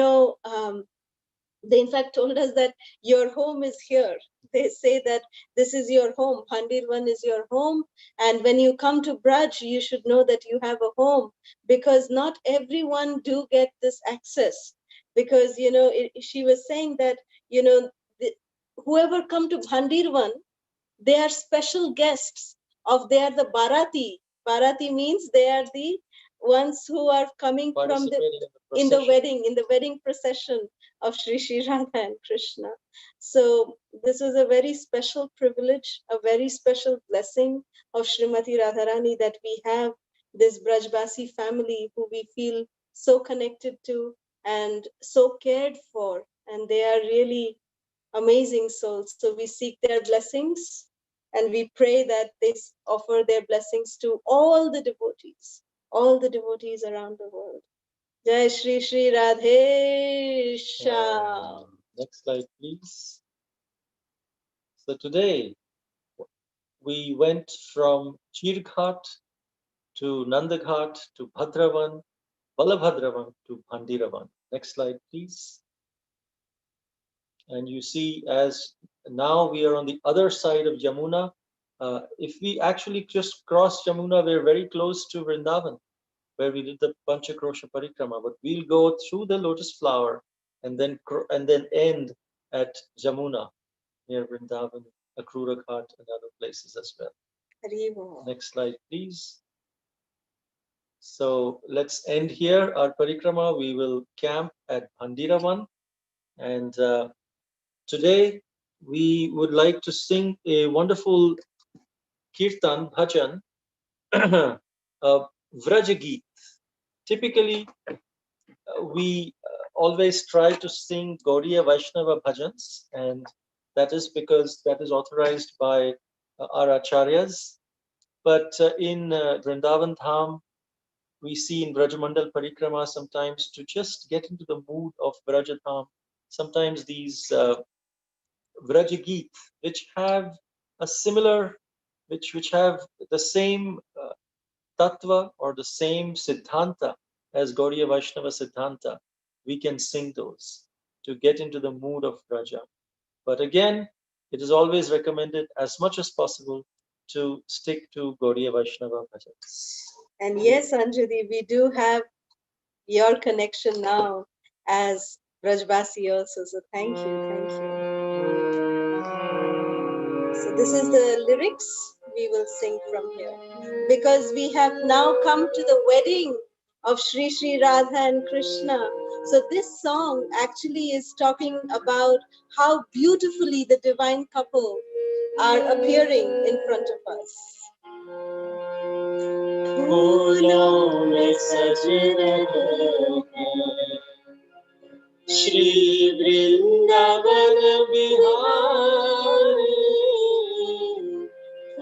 S2: in fact told us that your home is here. They say that this is your home, Bhandirvan is your home, and when you come to Braj, you should know that you have a home, because not everyone do get this access. Because, she was saying that, the, whoever come to Bhandirvan, they are special guests of, they are the Bharati. Bharati means they are the ones who are coming from the wedding procession of Sri Radha and Krishna. So this is a very special privilege, a very special blessing of Srimati Radharani, that we have this Brajbasi family who we feel so connected to and so cared for, and they are really amazing souls. So we seek their blessings, and we pray that they offer their blessings to all the devotees around the world. Jai Shri Shri Radhe Shyam.
S1: Next slide, please. So today we went from Chirghat to Nandaghat to Bhadravan, Balabhadravan to Bhandiravan. Next slide, please. And you see, as now we are on the other side of Yamuna. If we actually just cross Yamuna, we're very close to Vrindavan, where we did the Panchakrosha Parikrama. But we'll go through the lotus flower and then end at Yamuna near Vrindavan, Akrura Ghat, and other places as well. Next slide, please. So let's end here our Parikrama. We will camp at Bhandiravan, and today we would like to sing a wonderful Kirtan, bhajan, Vraja Geet. Typically, we always try to sing Gaudiya Vaishnava bhajans, and that is because that is authorized by our acharyas. But in Vrindavan Dham, we see in Brajamandal Parikrama sometimes, to just get into the mood of Vrajadham, sometimes these Vrajageet, which have a similar, which have the same tattva or the same siddhanta as Gaudiya Vaishnava siddhanta, we can sing those to get into the mood of Vraja. But again, it is always recommended as much as possible to stick to Gaudiya Vaishnava bhajans.
S2: And yes, Anjali, we do have your connection now as Brajbasi also. So thank you, thank you. So this is the lyrics we will sing from here. Because we have now come to the wedding of Sri Sri Radha and Krishna. So this song actually is talking about how beautifully the divine couple are appearing in front of us. फूलों में सज रहे हैं श्री वृंदावन बिहारी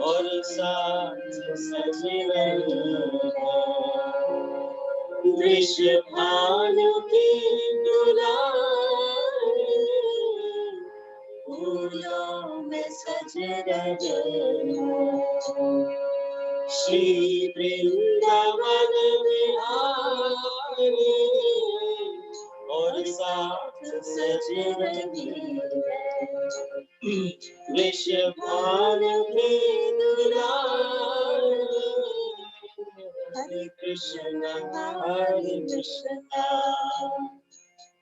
S2: और साथ सज रहे हैं वृषभानु की दुलारी फूलों में सज रहे हैं श्री वृंदावन बिहारी और साथ सज रही वृषभानु की दुलारी हरे कृष्ण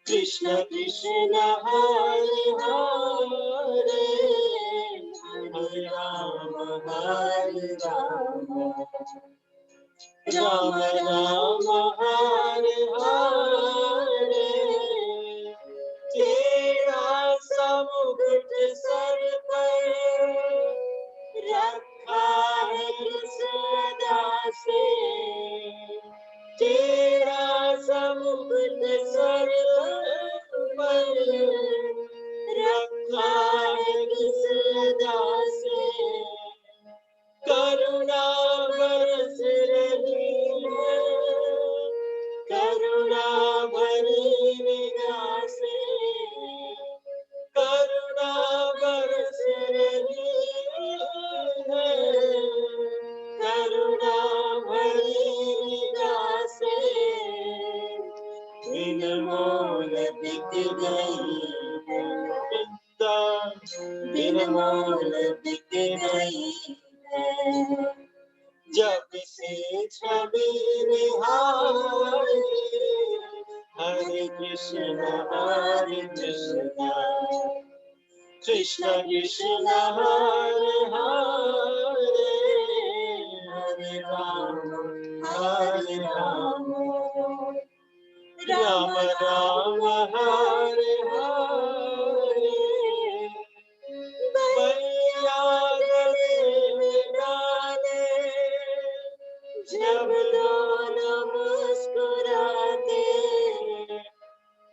S2: कृष्ण कृष्ण हरे हरे हरे राम राम राम हरे हरे तेरा समुकुट सर पर रखा है किस अदा से तेरा समुकुट सर पर रखा है किस अदा से करुणा बरस रही है करुणा भरी निगाह से करुणा बरस रही है करुणा भरी निगाह से बिन मोल बिक गई बिन मोल बिक गई जब से छवि निहारी हरे कृष्ण कृष्ण कृष्ण हरे हरे हरे राम राम राम हरे हरे भैया गले में डाले जब दोनों मुस्कुराते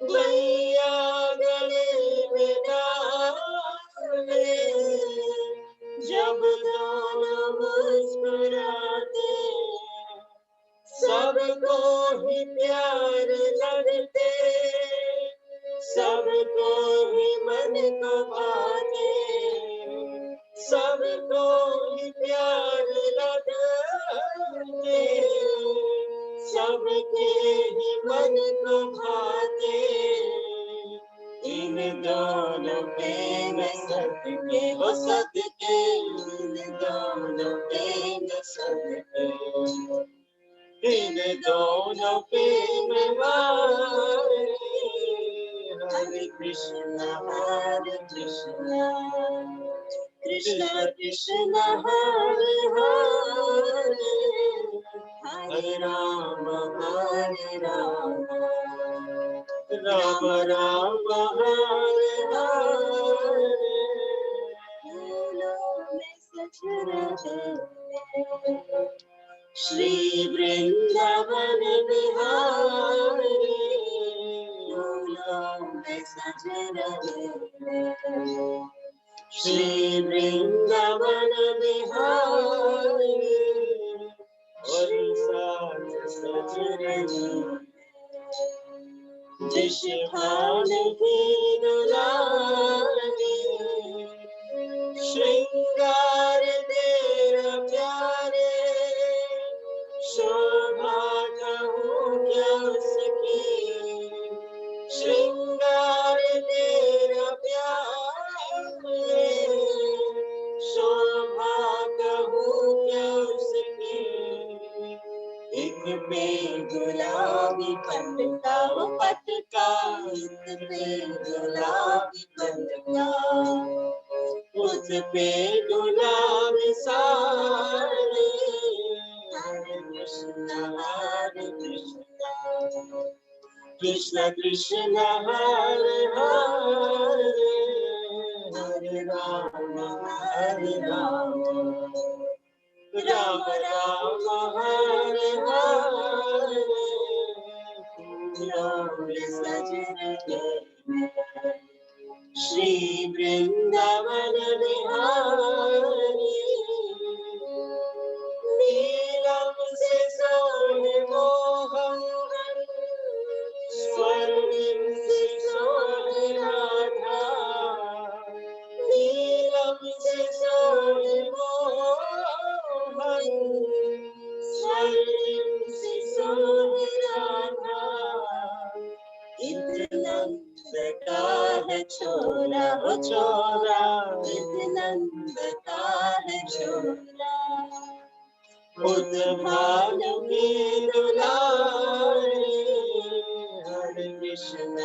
S2: भैया गले में डाले जब दोनों मुस्कुराते सबको ही प्यार लगते सबको ही मन को भाते सबको ही प्यार लगते सबके ही मन को भाते इन दोनों प्रेम सदके वो सदके इन दोनों प्रेम सदके इन दोनों प्रेम वाले हरे कृष्ण कृष्ण कृष्ण हरे हरे हरे राम राम राम हरे हरे फूलों में सज रहे श्री वृंदावन बिहारी फूलों में सज रहे श्री वृंदावन बिहारी और साथ सज रहे जिशान की दुलारी श्रृंगार तेरा प्यारे शोभा कहूँ क्या उसकी श्रृंगार तेरा प्यारे शोभा कहूँ क्या उसकी एक गुलाबी पटका वो पटका इस पे गुलाबी पटका उस पे गुलाबी सारे हरे कृष्णा कृष्ण कृष्ण हरे हरे हरे राम राम राम हरे हरे फूलों में सज रहे श्री वृंदावन बिहारी नीलम से सोने मोहन स्वर्णिम से सोने राधा नीलम से सोने मोहन स्वर्णिम से सोने राधा इतना का है छोरा हो छोरा इतना का है छोरा खुद भानु की दुलारी हरे कृष्ण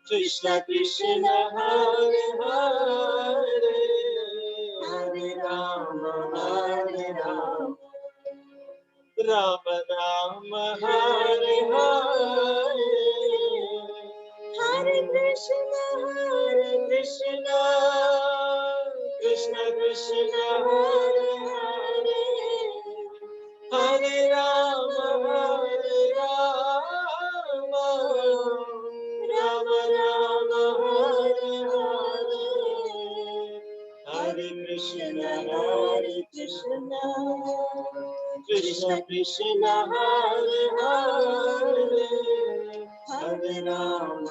S2: कृष्ण कृष्ण हरे हरे हरे राम राम राम हरे हरे हरे कृष्ण कृष्ण कृष्ण हरे हरे हरे राम राम राम हरे हरे हरे कृष्ण कृष्ण कृष्ण हरे हरे हरे राम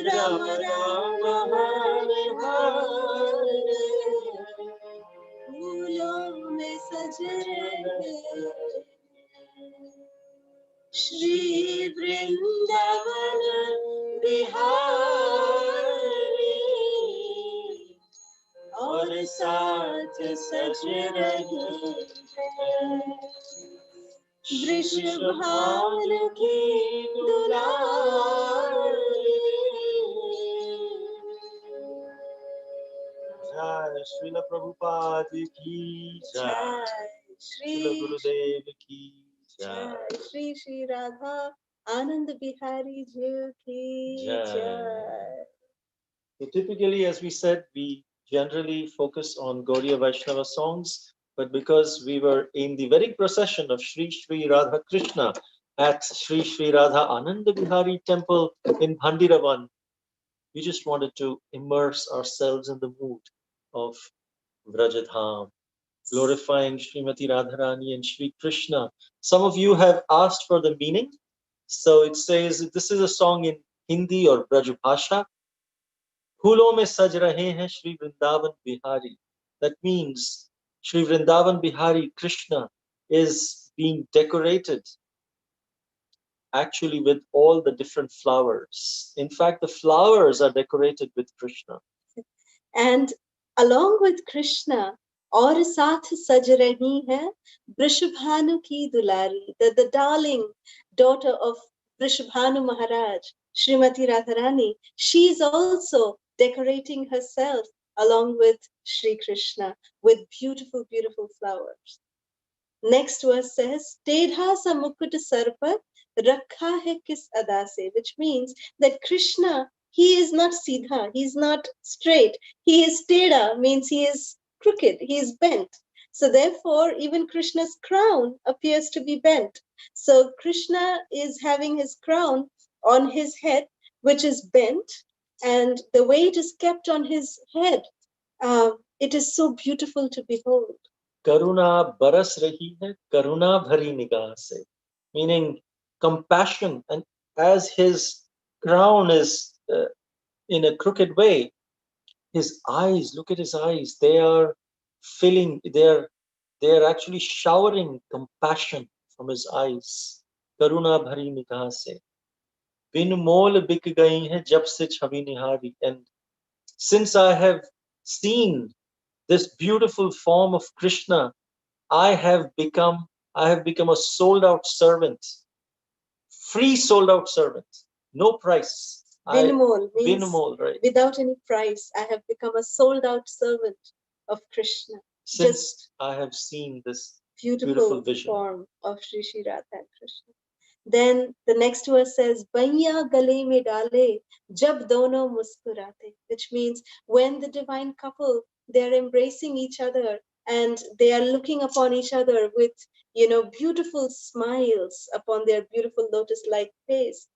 S2: राम राम हरे हरे फूलों में सजे श्री वृंदावन बिहारी और साथ सज रहे वृषभानु की दुलारी
S1: जय श्रील प्रभुपाद की जय श्रील गुरुदेव की जय
S2: श्री श्री राधा आनंद बिहारी जी की जय.
S1: So typically, as we said, we generally focus on Gaudiya Vaishnava songs, but because we were in the very procession of Sri Sri Radha Krishna at Sri Sri Radha Ananda Bihari temple in Bhandiravan, we just wanted to immerse ourselves in the mood of Vrajadham, glorifying Srimati Radharani and Sri Krishna. Some of you have asked for the meaning. So it says this is a song in Hindi or Brajbhasha. फूलों में सज रहे हैं Shri Vrindavan Bihari. That means Sri Vrindavan Bihari Krishna is being decorated actually with all the different flowers. In fact, the flowers are decorated with Krishna.
S2: And along with Krishna, और साथ सज रही है वृषभानु की दुलारी, the darling daughter of Vrishabhanu Maharaj, Srimati Radharani. She is also decorating herself along with Sri Krishna with beautiful, beautiful flowers. Next verse says, Tedha sa mukut sar par rakha hai kis ada se, which means that Krishna, he is not Siddha, he is not straight. He is Teda, means he is crooked, he is bent. So therefore, even Krishna's crown appears to be bent. So Krishna is having his crown on his head, which is bent, and the way it is kept on his head, it is so beautiful to behold.
S1: करुणा बरस रही है करुणा भरी निगाह से, meaning compassion. And as his crown is in a crooked way, his eyes, look at his eyes, they are filling, they are actually showering compassion from his eyes. करुणा भरी निगाह से बिन मोल बिक गई है जब से छवि निहारी. And since I have seen this beautiful form of Krishna, I have become a sold out servant, free sold out servant, no price.
S2: Vinamol means
S1: Vinamol, right?
S2: without any price. I have become a sold out servant of Krishna.
S1: Since I have seen this beautiful vision
S2: form of Shri Shri Radha and Krishna. Then the next verse says, "Baiya gale mein dale, jab dono muskurate," which means when the divine couple, they are embracing each other and they are looking upon each other with, beautiful smiles upon their beautiful lotus-like face.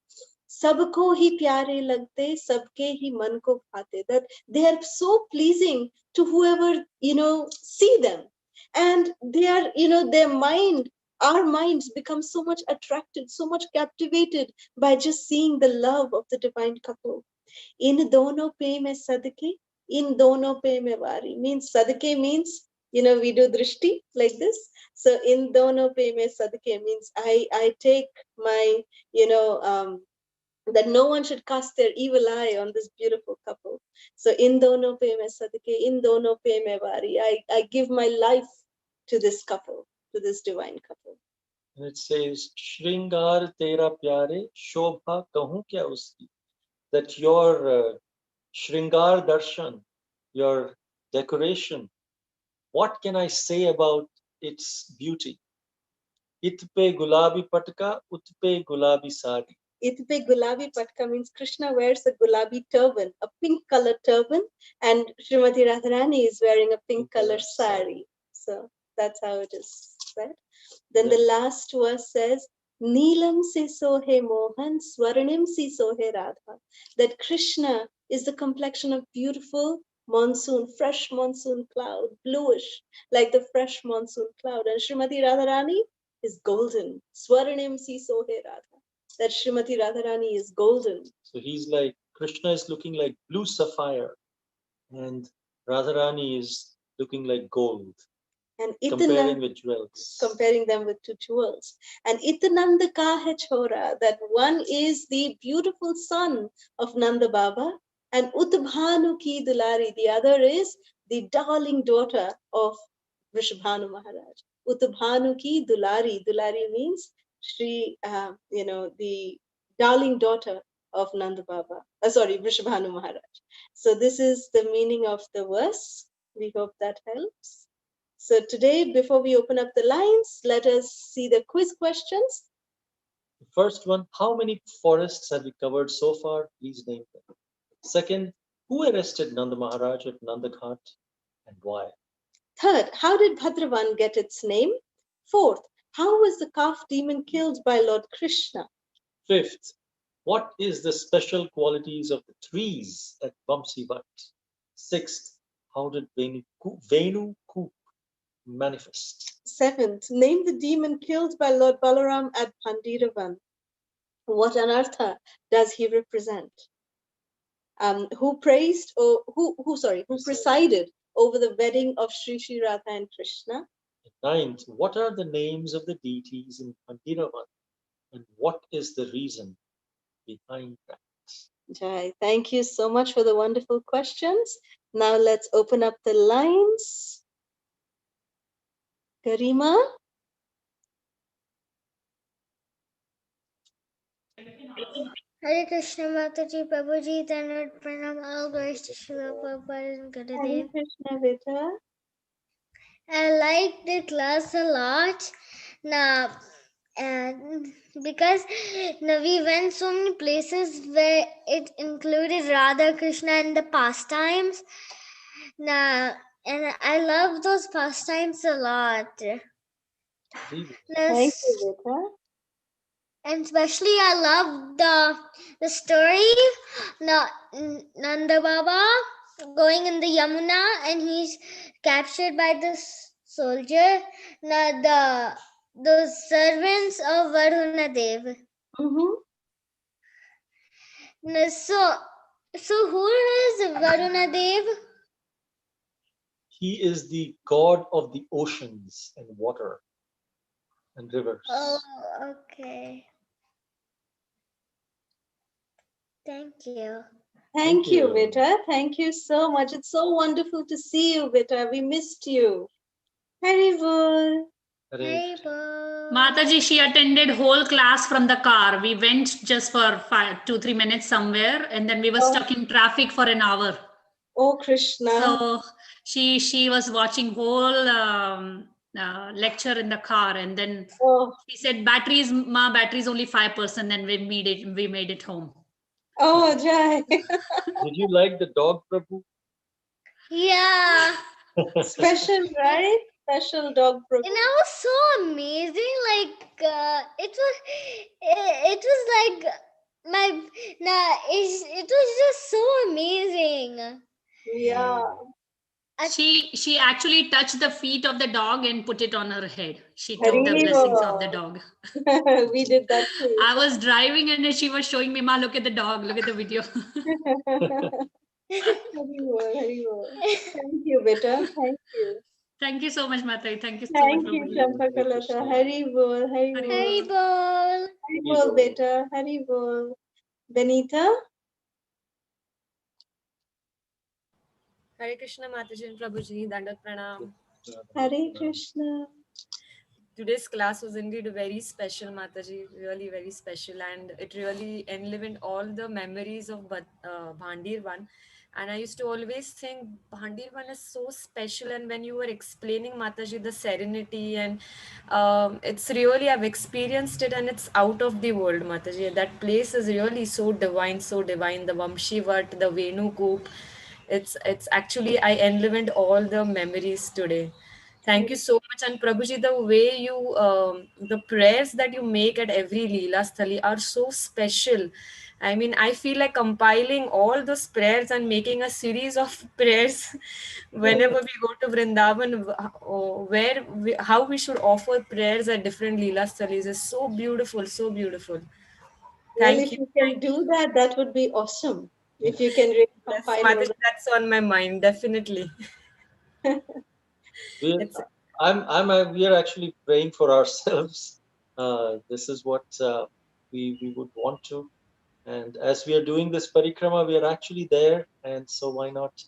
S2: सबको ही प्यारे लगते, सबके ही मन को भाते. That they are so pleasing to whoever, see them. And they are, our minds become so much attracted, so much captivated by just seeing the love of the divine couple. In dono pe mein sadke, in dono pe mein wari. Means sadke means, we do drishti like this. So in dono pe mein sadke means I take my, that no one should cast their evil eye on this beautiful couple. So in dono pe mein sadke, in dono pe mein wari. I give my life to this couple, to this divine couple.
S1: And it says, Shringar tera pyare, Shobha kahu kya uski. That your Shringar darshan, your decoration, what can I say about its beauty? Itpe gulabi patka, utpe gulabi sari. Itpe
S2: gulabi patka means Krishna wears a gulabi turban, a pink color turban, and Srimati Radharani is wearing a pink color sari. So that's how it is said. Then the last verse says, Neelam se sohe mohan, swarnim se sohe radha. That Krishna is the complexion of beautiful monsoon, fresh monsoon cloud, bluish, like the fresh monsoon cloud. And Srimati Radharani is golden. Swarnim se sohe radha. That Srimati Radharani is golden.
S1: So he's like, Krishna is looking like blue sapphire, and Radharani is looking like gold.
S2: And
S1: comparing with jewels.
S2: Comparing them with two jewels. And Itananda ka hai chora, that one is the beautiful son of Nanda Baba, and Utbhanu ki dulari, the other is the darling daughter of Vrishabhanu Maharaj. Utbhanu ki dulari, dulari means Shri, the darling daughter of Nanda Baba, Vrishabhanu Maharaj. So this is the meaning of the verse. We hope that helps. So today, before we open up the lines, let us see the quiz questions.
S1: The first one, how many forests have we covered so far? Please name them. Second, who arrested Nanda Maharaja at Nanda Ghat and why?
S2: Third, how did Bhadravan get its name? Fourth, how was the calf demon killed by Lord Krishna?
S1: Fifth, what is the special qualities of the trees at Vamsivat? Sixth, how did Venukup manifest?
S2: Seventh, name the demon killed by Lord Balaram at Bhandiravan. What anartha does he represent? Who presided over the wedding of Sri Sri Radha and Krishna?
S1: Ninth, what are the names of the deities in Bhandiravan, and what is the reason behind that?
S2: Jai, thank you so much for the wonderful questions. Now let's open up the lines. Garima?
S4: Hare Krishna Mataji Prabhuji, Tanad Pranam, all glories to Srila Prabhupada and
S2: Hare
S4: Gurudev.
S2: Krishna, beta.
S4: I liked the class a lot. Now, and because now we went so many places where it included Radha Krishna and the pastimes. Now, and I love those pastimes a lot.
S2: Thank you, beta.
S4: And especially I love the story Nanda Baba going in the Yamuna and he's captured by this soldier. Now the servants of Varuna Dev. Now, so who is Varuna Dev?
S1: He is the god of the oceans and water and rivers.
S4: Oh, okay. Thank you.
S2: Thank you, Beta. Thank you so much. It's so wonderful to see you, Beta. We missed you. Haribol.
S5: Mataji, she attended whole class from the car. We went just for 2-3 minutes somewhere, and then we were stuck in traffic for an hour.
S2: Oh, Krishna.
S5: So she was watching whole lecture in the car, and then she said, batteries only 5%, and we made it home.
S2: Oh, Jai.
S1: Did you like the dog, Prabhu?
S4: Yeah.
S2: Special, right? Special dog Prabhu.
S4: And that was so amazing. Like it was like it was just so amazing.
S2: Yeah.
S5: She actually touched the feet of the dog and put it on her head. She took the blessings of the dog.
S2: We did that too.
S5: I was driving and she was showing me, Ma, look at the dog, look at the video.
S2: Haribol. Thank you, Beta. Thank you.
S5: Thank you so much, Matai. Thank you so
S2: Thank
S5: much.
S2: you, Champakalata. Haribol. Haribol.
S4: Haribol.
S2: Haribol, Beta. Haribol. Benita.
S3: Hare Krishna Mataji and Prabhuji, Dandat Pranam.
S2: Hare Krishna.
S3: Today's class was indeed very special, Mataji, really very special, and it really enlivened all the memories of Bhandirvan. And I used to always think Bhandirvan is so special, and when you were explaining, Mataji, the serenity, and it's really, I've experienced it, and it's out of the world, Mataji. That place is really so divine, so divine. The Vamsivat, the Venukup, it's actually, I enlivened all the memories today. Thank you so much. And Prabhuji, the way you, the prayers that you make at every Leela Sthali are so special. I mean, I feel like compiling all those prayers and making a series of prayers whenever we go to Vrindavan, how we should offer prayers at different Leela Sthalis is so beautiful, so beautiful.
S2: Well, if you can do that, that would be awesome. If you can really compile all that.
S3: That's on my mind, definitely.
S1: We are actually praying for ourselves. This is what we would want to. And as we are doing this parikrama, we are actually there. And so why not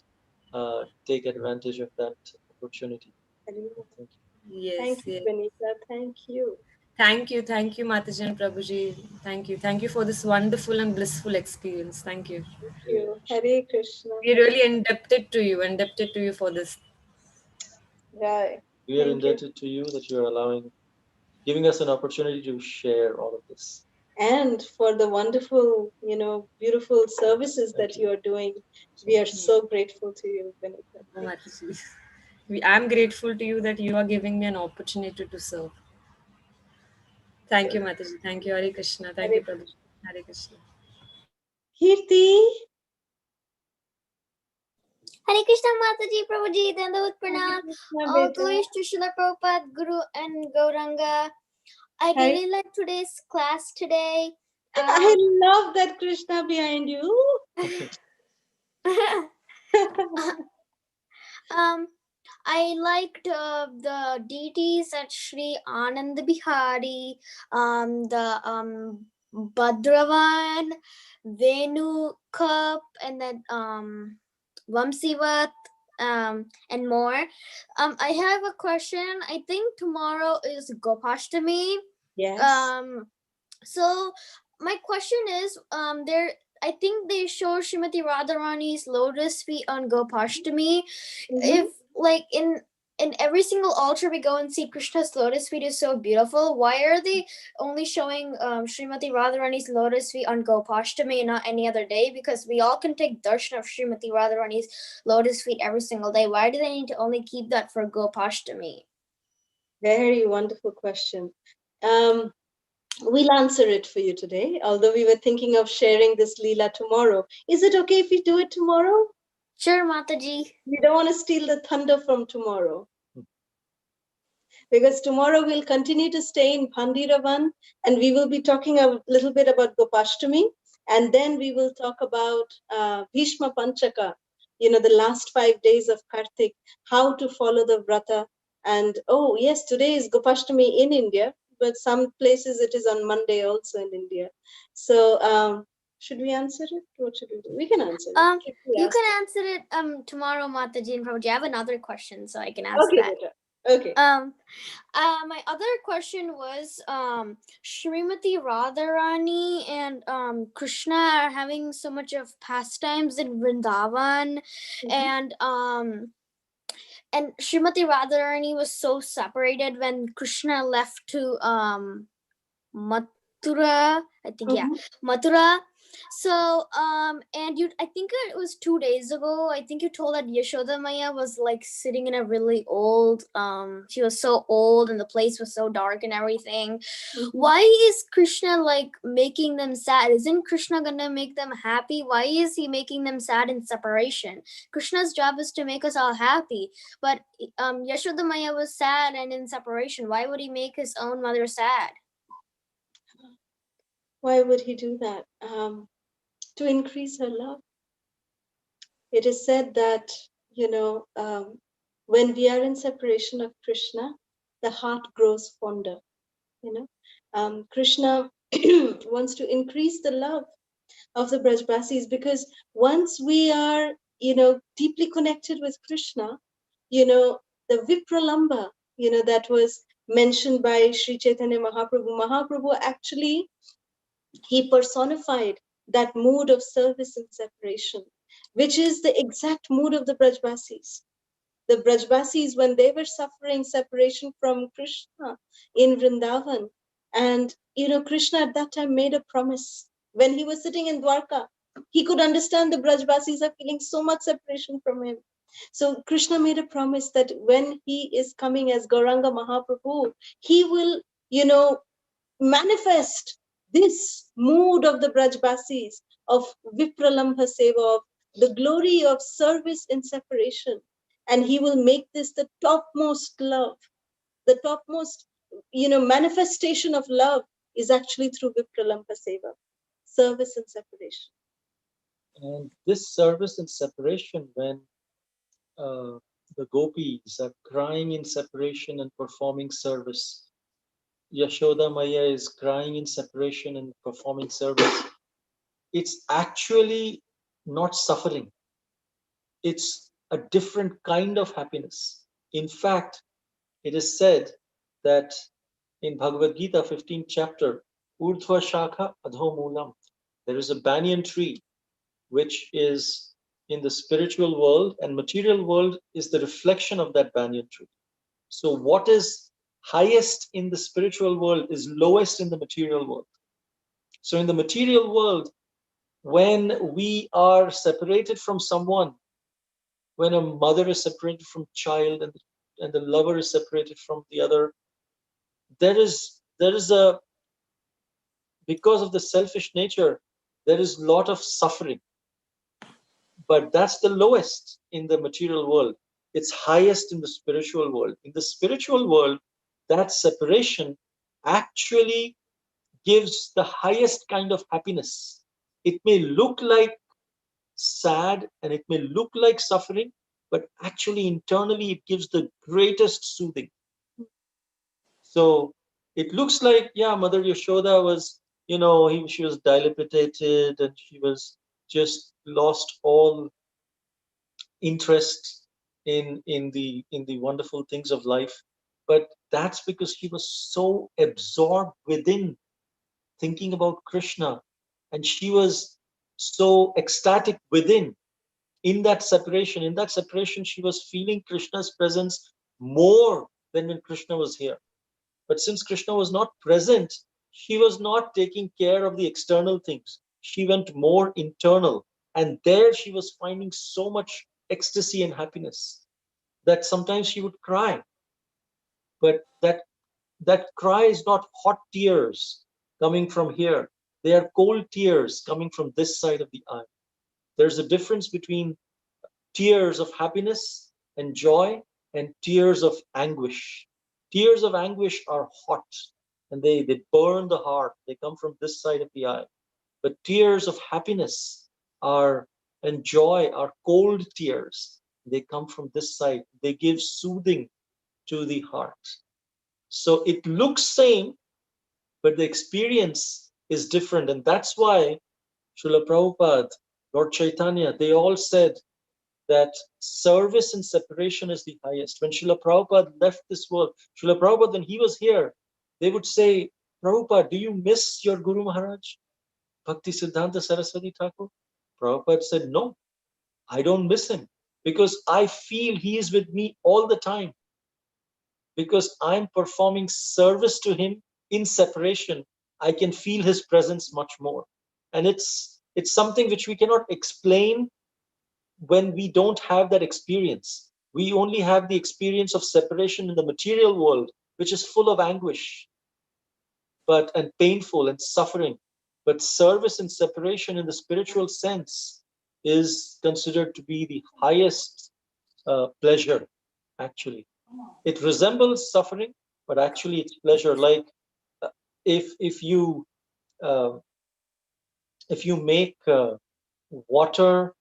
S1: take advantage of that opportunity?
S2: Thank you.
S3: Yes,
S2: thank you, Benita. Thank you.
S3: Thank you, Mataji and Prabhuji. Thank you for this wonderful and blissful experience. Thank you.
S2: Thank you. Hare Krishna.
S3: We're really indebted to you for this.
S2: Right.
S1: We are indebted to you that you are giving us an opportunity to share all of this.
S2: And for the wonderful, beautiful services that you are doing. We are so grateful to you, Benita.
S3: I'm grateful to you that you are giving me an opportunity to serve. Thank you, Mataji. Thank you, Hare Krishna. Thank you, Prabhuji. Hare Krishna.
S2: Kirti.
S4: Hare Krishna Mataji, Prabhuji, Dandavat Pranam. All glories to Srila Prabhupada, Guru and Gauranga. I really like today's class today.
S2: I love that Krishna behind you.
S4: I liked the deities at Sri Ananda Bihari, the Bhadravan, Venukup, and then Vamsivat, and more. I have a question. I think tomorrow is Gopashtami.
S2: Yes.
S4: So my question is, I think they show Srimati Radharani's lotus feet on Gopashtami. If like in every single altar we go and see Krishna's lotus feet is so beautiful, why are they only showing Srimati Radharani's lotus feet on Gopashtami and not any other day? Because we all can take darshan of Srimati Radharani's lotus feet every single day. Why do they need to only keep that for Gopashtami?
S2: Very wonderful question. We'll answer it for you today, although we were thinking of sharing this Leela tomorrow. Is it okay if we do it tomorrow?
S4: Sure, Mataji.
S2: We don't want to steal the thunder from tomorrow. Because tomorrow we'll continue to stay in Bhandiravan and we will be talking a little bit about Gopashtami, and then we will talk about Bhishma Panchaka, the last 5 days of Kartik, how to follow the Vrata. And yes, today is Gopashtami in India, but some places it is on Monday also in India. So Should we answer it? What should we do? We can answer it.
S4: You can answer it tomorrow, Mataji and Prabhuji. I have another question, so I can ask
S2: Okay,
S4: that.
S2: better. Okay.
S4: My other question was Srimati Radharani and Krishna are having so much of pastimes in Vrindavan, and Srimati Radharani was so separated when Krishna left to Mathura, I think, Mathura. So and I think it was 2 days ago, I think you told that Yashoda Maya was like sitting in a really old, she was so old and the place was so dark and everything. Why is Krishna like making them sad? Isn't Krishna gonna make them happy? Why is he making them sad in separation? Krishna's job is to make us all happy, but Yashoda Maya was sad and in separation. Why would he make his own mother sad?
S2: Why would he do that? To increase her love. It is said that, when we are in separation of Krishna, the heart grows fonder. Krishna wants to increase the love of the Brajbasis, because once we are, deeply connected with Krishna, the Vipralamba, that was mentioned by Sri Chaitanya Mahaprabhu. Mahaprabhu actually, he personified that mood of service and separation, which is the exact mood of the Brajbasis. The Brajbasis, when they were suffering separation from Krishna in Vrindavan, and Krishna at that time made a promise. When he was sitting in Dwarka, he could understand the Brajbasis are feeling so much separation from him. So Krishna made a promise that when he is coming as Gauranga Mahaprabhu, he will, manifest this mood of the Brajbasis, of Vipralambha Seva, of the glory of service in separation. And he will make this the topmost love, the topmost, manifestation of love is actually through Vipralambha Seva, service and separation.
S1: And this service and separation, when the gopis are crying in separation and performing service, Yashoda Maya is crying in separation and performing service, it's actually not suffering. It's a different kind of happiness. In fact, it is said that in Bhagavad Gita, 15th chapter, Urdhva Shakha Adho Moolam, there is a banyan tree which is in the spiritual world, and material world is the reflection of that banyan tree. So what is highest in the spiritual world is lowest in the material world. So in the material world, when we are separated from someone, when a mother is separated from child and the lover is separated from the other, there is a, because of the selfish nature, there is a lot of suffering. But that's the lowest in the material world. It's highest in the spiritual world. In the spiritual world, that separation actually gives the highest kind of happiness. It may look like sad and it may look like suffering, but actually internally it gives the greatest soothing. So it looks like, yeah, Mother Yashoda was, she was dilapidated and she was just lost all interest in the wonderful things of life. But that's because she was so absorbed within thinking about Krishna, and she was so ecstatic within. In that separation, she was feeling Krishna's presence more than when Krishna was here. But since Krishna was not present, she was not taking care of the external things. She went more internal, and there she was finding so much ecstasy and happiness that sometimes she would cry. But that cry is not hot tears coming from here. They are cold tears coming from this side of the eye. There's a difference between tears of happiness and joy and tears of anguish. Tears of anguish are hot and they burn the heart. They come from this side of the eye. But tears of happiness are and joy are cold tears. They come from this side. They give soothing to the heart. So it looks same, but the experience is different. And that's why Srila Prabhupada, Lord Chaitanya, they all said that service and separation is the highest. When Srila Prabhupada left this world, Srila Prabhupada, when he was here, they would say, Prabhupada, do you miss your Guru Maharaj? Bhakti Siddhanta Saraswati Thakur? Prabhupada said, no, I don't miss him because I feel he is with me all the time. Because I'm performing service to him in separation, I can feel his presence much more. And it's something which we cannot explain when we don't have that experience. We only have the experience of separation in the material world, which is full of anguish, and painful and suffering. But service and separation in the spiritual sense is considered to be the highest pleasure, actually. It resembles suffering, but actually it's pleasure. Like if you make water,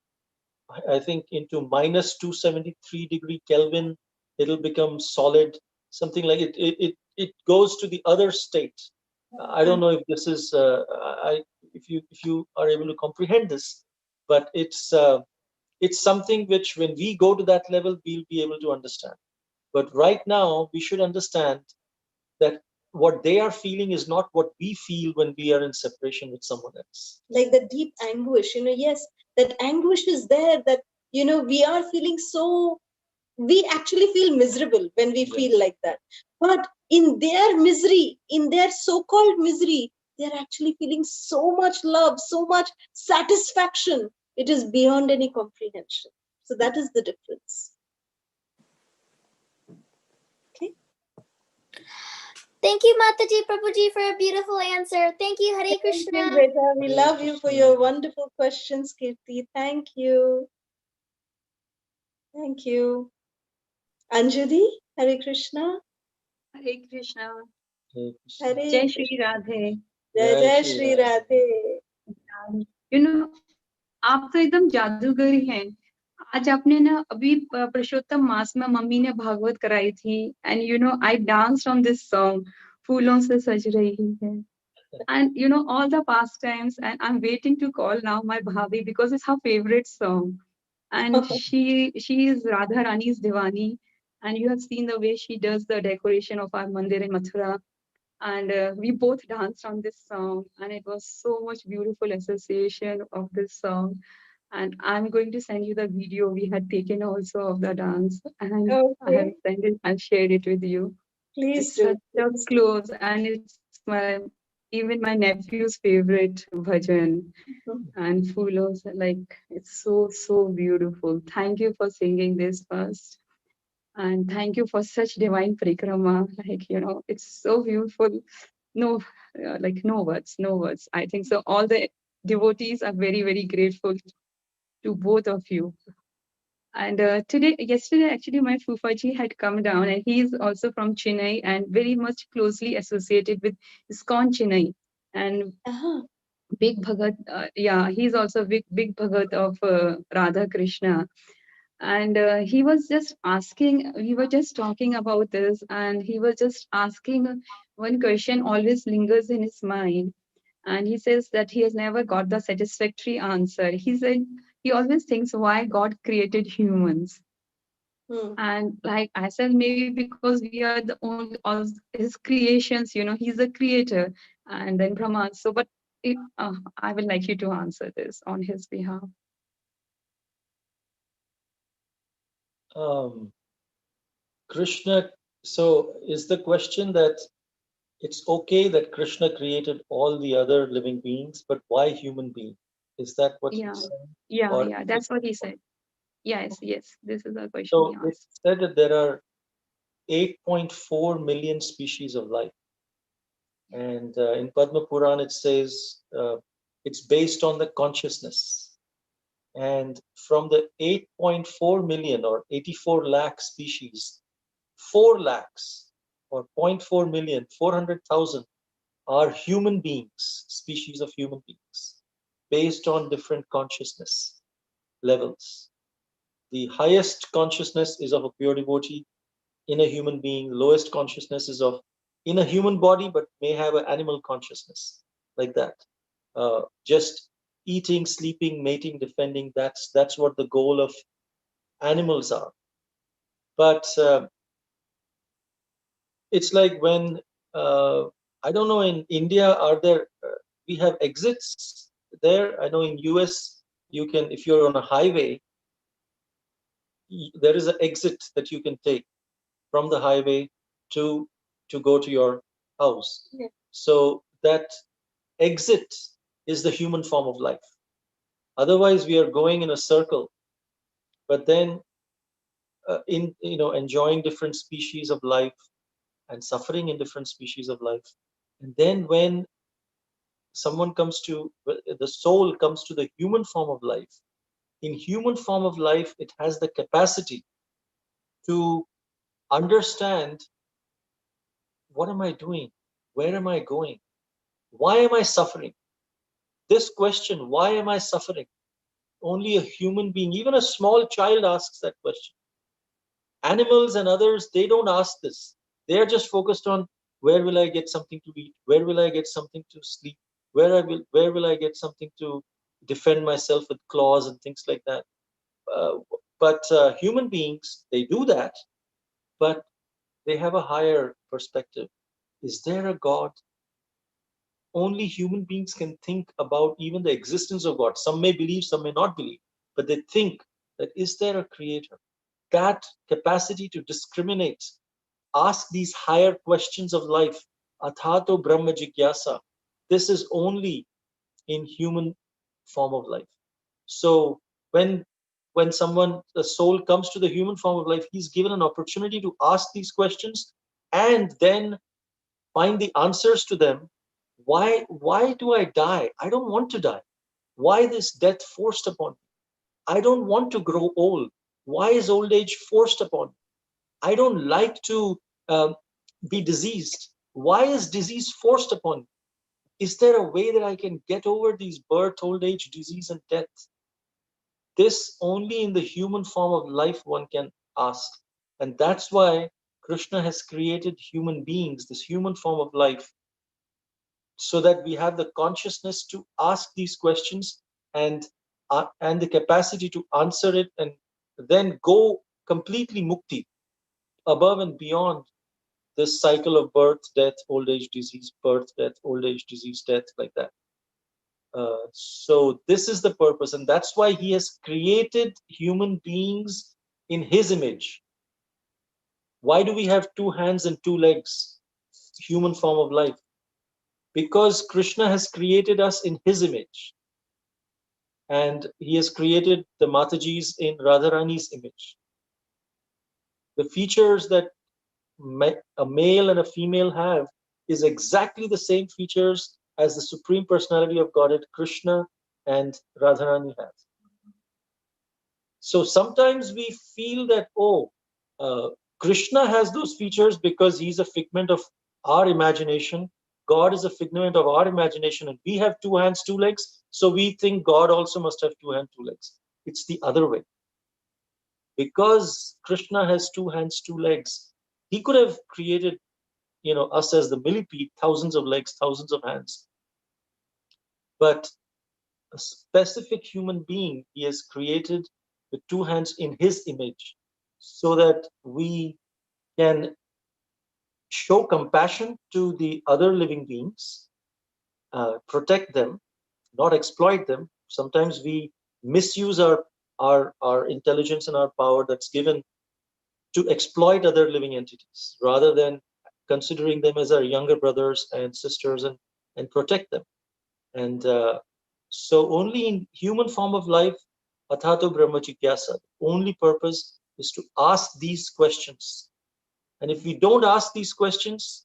S1: I think into minus 273 degree Kelvin, it'll become solid. Something like it goes to the other state. I don't know if this is if you are able to comprehend this, but it's something which when we go to that level, we'll be able to understand. But right now, we should understand that what they are feeling is not what we feel when we are in separation with someone else.
S2: Like the deep anguish, yes, that anguish is there, that, we are feeling so, we actually feel miserable when we feel like that. But in their misery, in their so-called misery, they're actually feeling so much love, so much satisfaction. It is beyond any comprehension. So that is the difference. Okay.
S4: Thank you, Mataji Prabhuji, for a beautiful answer. Thank you, Hare Krishna.
S2: Thank you, Rita. We love you for your wonderful questions, Kirti. Thank you. Thank you. Anjali, Hare Krishna.
S6: Hare Krishna.
S2: Hare
S6: Jai Shri Radhe.
S2: Jai Shri Radhe.
S6: आप तो एकदम जादूगरी हैं. आज आपने ना अभी पुरुषोत्तम मास में mummy ने भागवत कराई थी, and I danced on this song, फूलों से सज रही है. And all the pastimes, and I'm waiting to call now my bhabi because it's her favorite song. And she is Radha Rani's Divani, and you have seen the way she does the decoration of our mandir in Mathura. And we both danced on this song, and it was so much beautiful association of this song. And I'm going to send you the video we had taken also of the dance, and I have sent it and shared it with you.
S2: Please
S6: it's such a close, and it's even my nephew's favorite bhajan. And Fulos, like, it's so beautiful. Thank you for singing this first. And thank you for such divine parikrama. Like, it's so beautiful. No, no words. I think so. All the devotees are very, very grateful to both of you. And yesterday, actually, my Fufaji had come down, and he's also from Chennai and very much closely associated with ISKCON Chennai. And big Bhagat, he's also big Bhagat of Radha Krishna. And he was just asking, we were just talking about this, and he was just asking one question always lingers in his mind. And he says that he has never got the satisfactory answer. He said he always thinks why God created humans. And like I said, maybe because we are the only all his creations, he's a creator, and then Brahma. So, but I would like you to answer this on his behalf.
S1: Krishna, so is the question that it's okay that Krishna created all the other living beings, but why human being? Is that what he said?
S6: Yeah, that's what he said. Yes, this is the question
S1: so
S6: he asked.
S1: It's said that there are 8.4 million species of life. And in Padma Puran, it says it's based on the consciousness. And from the 8.4 million or 84 lakh species, 4 lakhs or 0.4 million, 400,000 are human beings, species of human beings, based on different consciousness levels. The highest consciousness is of a pure devotee in a human being. Lowest consciousness is of in a human body, but may have an animal consciousness, like that. Just eating, sleeping, mating, defending. That's what the goal of animals are. But it's like when I don't know, in India, are there we have exits there? I know in US you can, if you're on a highway, there is an exit that you can take from the highway to go to your house.
S2: Yeah.
S1: So that exit is the human form of life. Otherwise, we are going in a circle. But then, in enjoying different species of life and suffering in different species of life, and then when the soul comes to the human form of life. In human form of life, it has the capacity to understand, what am I doing? Where am I going? Why am I suffering? This question, why am I suffering? Only a human being, even a small child, asks that question. Animals and others, they don't ask this. They are just focused on, where will I get something to eat? Where will I get something to sleep? Where will I get something to defend myself with claws and things like that? But human beings, they do that, but they have a higher perspective. Is there a God? Only human beings can think about even the existence of God. Some may believe, some may not believe, but they think that, is there a creator? That capacity to discriminate, ask these higher questions of life, athato brahma jigyasa, this is only in human form of life. So when the soul comes to the human form of life, he's given an opportunity to ask these questions and then find the answers to them. Why do I die? I don't want to die. Why this death forced upon me? I don't want to grow old. Why is old age forced upon me? I don't like to be diseased. Why is disease forced upon me? Is there a way that I can get over these birth, old age, disease, and death? This only in the human form of life one can ask. And that's why Krishna has created human beings, this human form of life, so that we have the consciousness to ask these questions and the capacity to answer it, and then go completely mukti, above and beyond this cycle of birth, death, old age, disease, birth, death, old age, disease, death, like that. So this is the purpose, and that's why he has created human beings in his image. Why do we have 2 hands and 2 legs? Human form of life. Because Krishna has created us in his image. And he has created the Matajis in Radharani's image. The features that a male and a female have is exactly the same features as the Supreme Personality of Godhead, Krishna and Radharani have. So sometimes we feel that, Krishna has those features because he's a figment of our imagination. God is a figment of our imagination, and we have 2 hands, 2 legs. So we think God also must have 2 hands, 2 legs. It's the other way. Because Krishna has 2 hands, 2 legs, he could have created, us as the millipede, thousands of legs, thousands of hands. But a specific human being he has created with 2 hands in his image, so that we can show compassion to the other living beings, protect them, not exploit them. Sometimes we misuse our intelligence and our power that's given to exploit other living entities, rather than considering them as our younger brothers and sisters, and protect them. And so only in human form of life, athato brahma jigyasa, only purpose is to ask these questions. And if we don't ask these questions,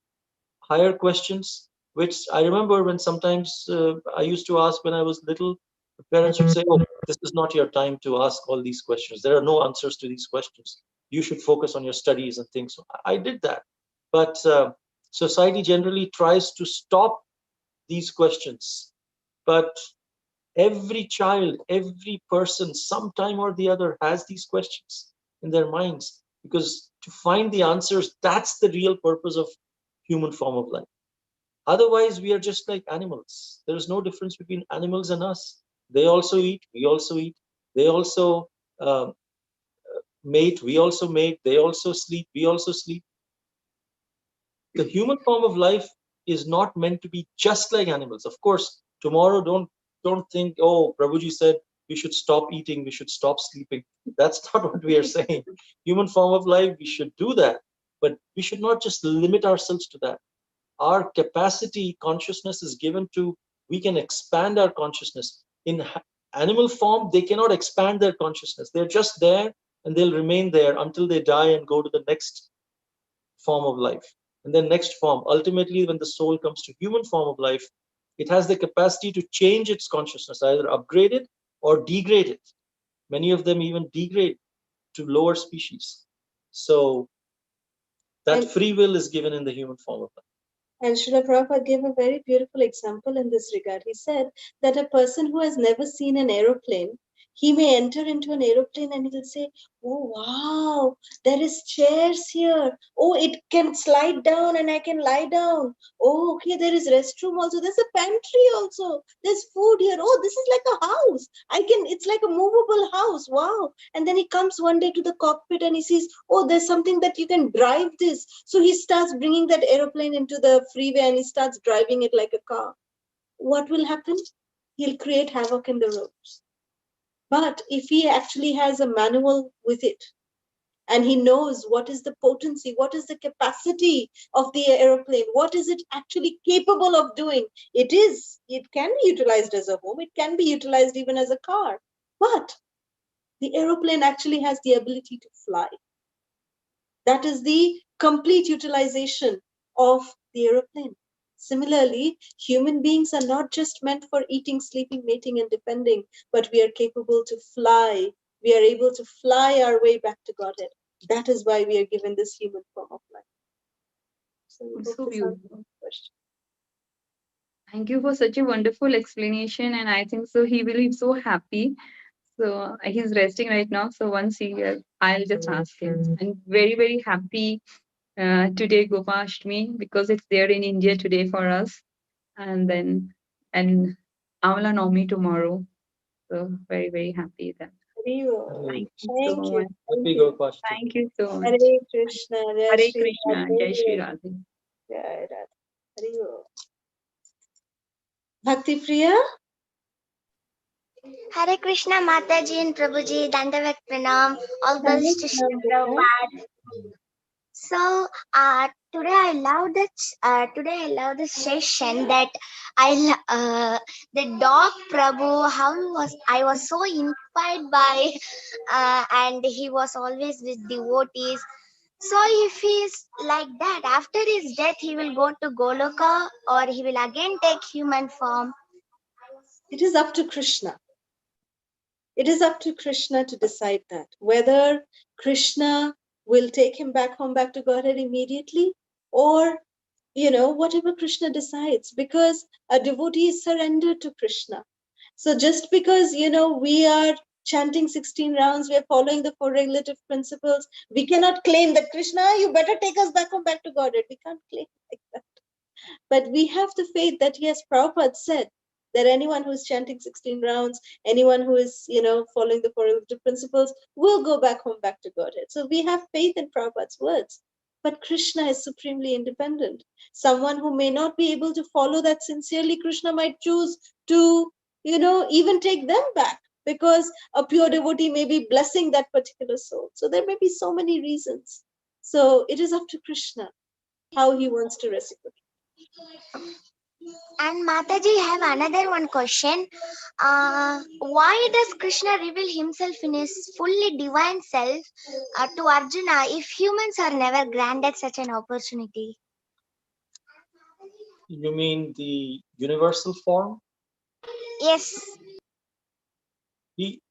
S1: higher questions, which I remember when sometimes I used to ask when I was little, the parents would say, oh, this is not your time to ask all these questions. There are no answers to these questions. You should focus on your studies and things. So I did that. But society generally tries to stop these questions. But every child, every person, sometime or the other, has these questions in their minds, because to find the answers, that's the real purpose of human form of life. Otherwise, we are just like animals. There is no difference between animals and us. They also eat, we also eat. They also mate, we also mate. They also sleep, we also sleep. The human form of life is not meant to be just like animals. Of course, tomorrow don't think, oh, Prabhuji said we should stop eating, we should stop sleeping. That's not what we are saying. Human form of life, we should do that, but we should not just limit ourselves to that. Our capacity, consciousness is given to, we can expand our consciousness. In animal form, they cannot expand their consciousness. They're just there and they'll remain there until they die and go to the next form of life. And then next form, ultimately, when the soul comes to human form of life, it has the capacity to change its consciousness, either upgrade it or degrade it. Many of them even degrade to lower species. So that free will is given in the human form of life.
S2: And Srila Prabhupada gave a very beautiful example in this regard. He said that a person who has never seen an aeroplane, he may enter into an aeroplane and he'll say, oh wow, there is chairs here. Oh, it can slide down and I can lie down. Oh, okay, there is restroom also. There's a pantry also. There's food here. Oh, this is like a house. It's like a movable house. Wow. And then he comes one day to the cockpit and he sees, oh, there's something that you can drive this. So he starts bringing that aeroplane into the freeway and he starts driving it like a car. What will happen? He'll create havoc in the roads. But if he actually has a manual with it and he knows what is the potency, what is the capacity of the aeroplane, what is it actually capable of doing, it can be utilized as a home, it can be utilized even as a car, but the aeroplane actually has the ability to fly. That is the complete utilization of the aeroplane. Similarly, human beings are not just meant for eating, sleeping, mating, and defending, but we are capable to fly. We are able to fly our way back to Godhead. That is why we are given this human form of life. So,
S6: So beautiful. Thank you for such a wonderful explanation, and I think so he will be so happy. So he's resting right now. So once I'll just ask him. I'm very very happy today Gopashtami because it's there in India today for us, and then and Amala Navami tomorrow. So very very happy then. Thank you so much.
S1: Happy Gopashtami.
S6: Thank you so much.
S2: Hare Krishna,
S6: Hare Krishna, Jai Shri Radhe.
S2: Jai Radha. Hare Bhakti Priya.
S4: Hare Krishna Mataji and Prabhuji, Dandavat Pranam, all those to Shri Prabhupada. So today I love that. Today I love the session that the dog Prabhu. I was so inspired by, and he was always with devotees. So if he's like that, after his death, he will go to Goloka or he will again take human form.
S2: It is up to Krishna. It is up to Krishna to decide that. Whether Krishna will take him back home, back to Godhead immediately, or, whatever Krishna decides, because a devotee is surrendered to Krishna. So just because, we are chanting 16 rounds, we are following the four regulative principles, we cannot claim that Krishna, you better take us back home, back to Godhead. We can't claim like that. But we have the faith that, yes, Prabhupada said that anyone who is chanting 16 rounds, anyone who is, following the four regulative principles will go back home, back to Godhead. So we have faith in Prabhupada's words. But Krishna is supremely independent. Someone who may not be able to follow that sincerely, Krishna might choose to, even take them back, because a pure devotee may be blessing that particular soul. So there may be so many reasons. So it is up to Krishna how he wants to reciprocate.
S4: And Mataji, have another one question. Why does Krishna reveal himself in his fully divine self to Arjuna if humans are never granted such an opportunity?
S1: You mean the universal form?
S4: Yes.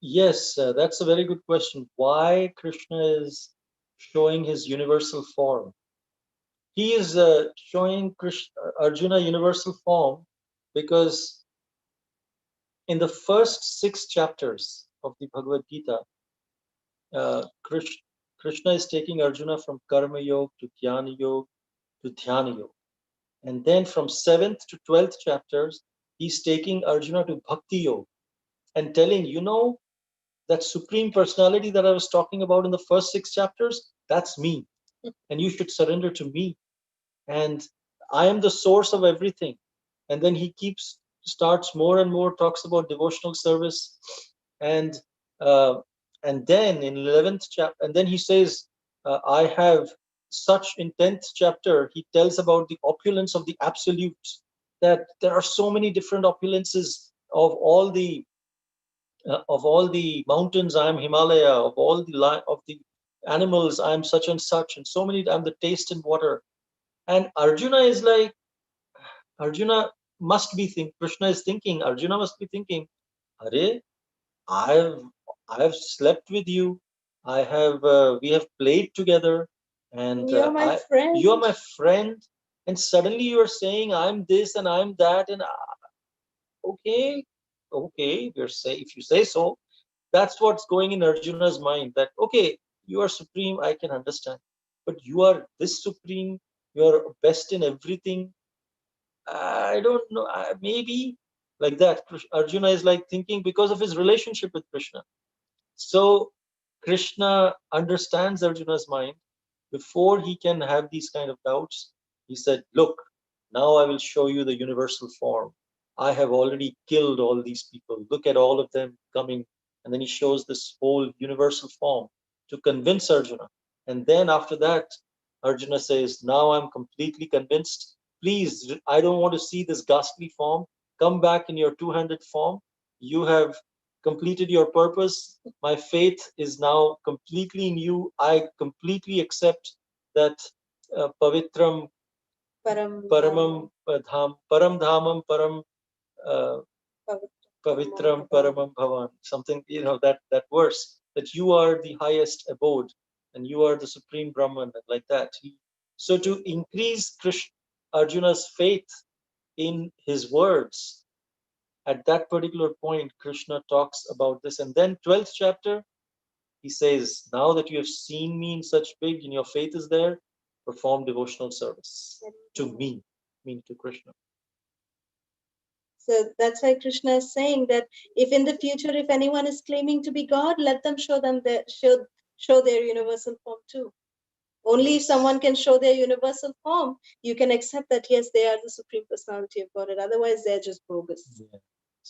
S1: Yes, that's a very good question. Why Krishna is showing his universal form? He is showing Arjuna universal form because in the first 6 chapters of the Bhagavad Gita, Krishna is taking Arjuna from Karma Yoga to Jnana Yoga to Dhyana Yoga. And then from 7th to 12th chapters, he's taking Arjuna to Bhakti Yoga. and telling, that supreme personality that I was talking about in the first 6 chapters, that's me. And you should surrender to me. And I am the source of everything. And then he starts more and more, talks about devotional service. And uh, and then in 11th chapter, and then he says, I have such, in 10th chapter, he tells about the opulence of the absolute, that there are so many different opulences of all the mountains. I am Himalaya. Of all of the animals, I am such and such, and so many. I'm the taste in water. And Arjuna must be think. Krishna is thinking. Arjuna must be thinking, Hare, I've I've slept with you. We have played together, and
S2: You're my friend.
S1: you are my friend. And suddenly you are saying I'm this and I'm that, and okay, okay, if you say so, that's what's going in Arjuna's mind. That okay, you are supreme, I can understand, but you are this supreme, you are best in everything. I don't know. Maybe like that. Arjuna is like thinking because of his relationship with Krishna. So Krishna understands Arjuna's mind. Before he can have these kind of doubts, he said, look, now I will show you the universal form. I have already killed all these people. Look at all of them coming. And then he shows this whole universal form to convince Arjuna. And then after that, Arjuna says, now I'm completely convinced. Please, I don't want to see this ghastly form. Come back in your two-handed form. You have completed your purpose. My faith is now completely in you. I completely accept that pavitram paramam dham param dhamam param uh, pavitram paramam bhavan, something, that verse, that you are the highest abode and you are the supreme Brahman, and like that. So to increase Arjuna's faith in his words, at that particular point, Krishna talks about this. And then 12th chapter, he says, now that you have seen me in such big, and your faith is there, perform devotional service to me, meaning to Krishna.
S2: So that's why Krishna is saying that if in the future, if anyone is claiming to be God, let them show their universal form too. Only if someone can show their universal form, you can accept that yes, they are the supreme personality of Godhead. Otherwise, they're just bogus. Yeah.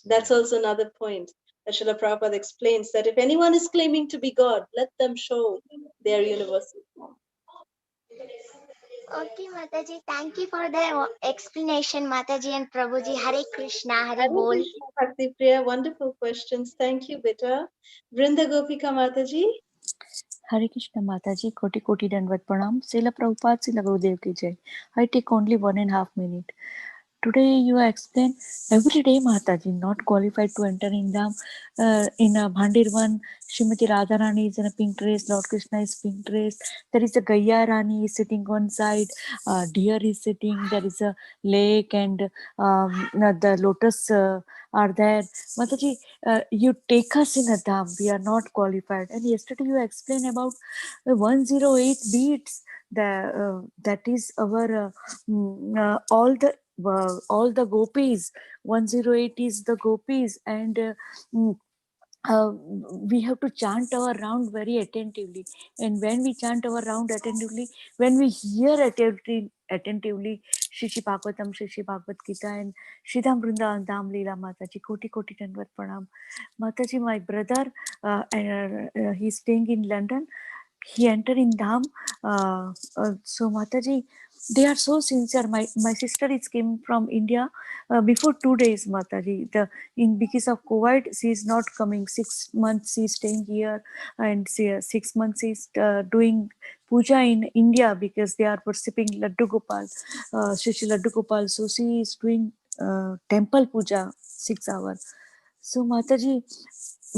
S2: That's also another point that Srila Prabhupada explains, that if anyone is claiming to be God, let them show their universal form.
S4: Okay, Mataji, thank you for the explanation, Mataji and Prabhuji. Hare Krishna, Hare Bol.
S2: Bhakti Priya, wonderful questions. Thank you, Beta. Vrinda Gopika Mataji.
S7: Hare Krishna Mataji, Koti Koti Dandavat Pranam, Srila Prabhupada, Srila Gurudev Ki Jai. I take only 1.5 minutes. Today you explain every day Mataji, not qualified to enter in a Bhandirvan. Srimati Radha Rani is in a pink dress, Lord Krishna is pink dress. There is a Gaya Rani is sitting one side, deer is sitting, there is a lake, and the lotus are there. Mataji, you take us in a dham, we are not qualified. And yesterday you explained about 108 beats. That is our all the gopis. 108 is the gopis, and we have to chant our round very attentively. And when we chant our round attentively, when we hear attentively Shishi Bhagavatam, Shishi Bhagavad Gita, and Shridham Vrindavan Dham Leela, Mataji, Koti Koti Dandavat Pranam. Mataji, my brother, he's staying in London. He entered in Dham. So Mataji, they are so sincere. My sister is came from India before 2 days, Mataji. Because of COVID, she is not coming. 6 months she is staying here, and 6 months she is doing puja in India, because they are worshipping Laddu Gopal, Shri Laddu Gopal. So she is doing temple puja 6 hours. So Mataji,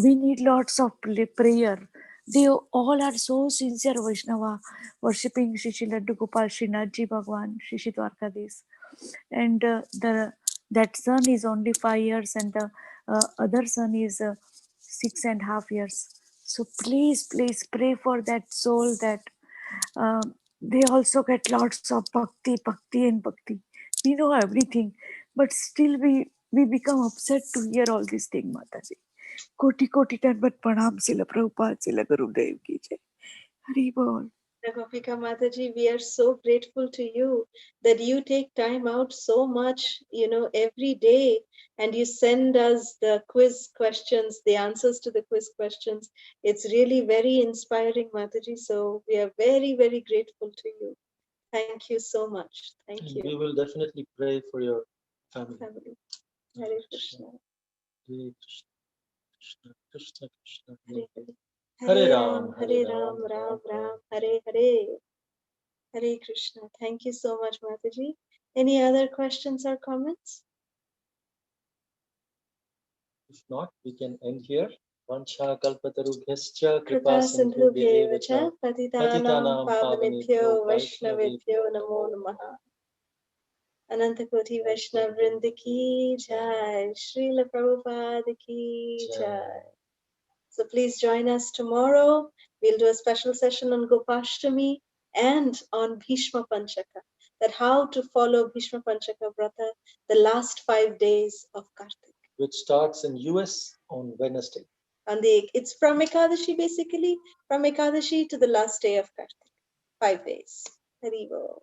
S7: we need lots of prayer. They all are so sincere Vaishnava, worshipping Shri Laddu Gopal, Shri Nathji Bhagwan, Shri Dwarkadis. And that son is only 5 years, and the other son is 6.5 years. So please pray for that soul, that they also get lots of bhakti and bhakti. We know everything, but still we become upset to hear all these things, Mataji. कोटि कोटि दंडवत प्रणाम Srila Prabhupada, Srila Gurudev ki jai. Hari Bol.
S2: Gopika Mataji, we are so grateful to you that you take time out so much, every day, and you send us the quiz questions, the answers to the quiz questions. It's really very inspiring, Mataji. So we are very, very grateful to you. Thank you so much. Thank
S1: And
S2: you.
S1: we will definitely pray for your family.
S2: Hare Krishna.
S1: Hare Krishna, Krishna Krishna,
S2: Hare Hare.
S1: Hare
S2: Hare
S1: Ram,
S2: Ram, Hare Ram, Ram Ram, Hare Hare. Hare Krishna. Thank you so much, Mataji. Any other questions or comments?
S1: If not, we can end here. Vansha kalpatarubhyascha kripa
S2: Kripa
S1: sindhu
S2: Sindhu Bhevacha Patitanam
S1: patitanam
S2: Pavanebhyo
S1: pavanebhyo
S2: Vaishnavebhyo Namo Namaha. Anantakoti Vaishnav Vrinda ki Jai. Srila Prabhupada ki Jai. So please join us tomorrow. We'll do a special session on Gopashtami and on Bhishma Panchaka. That how to follow Bhishma Panchaka Vrata the last 5 days of Kartik.
S1: which starts in US on Wednesday.
S2: It's from Ekadashi basically, from Ekadashi to the last day of Kartik. 5 days. Hari Bol.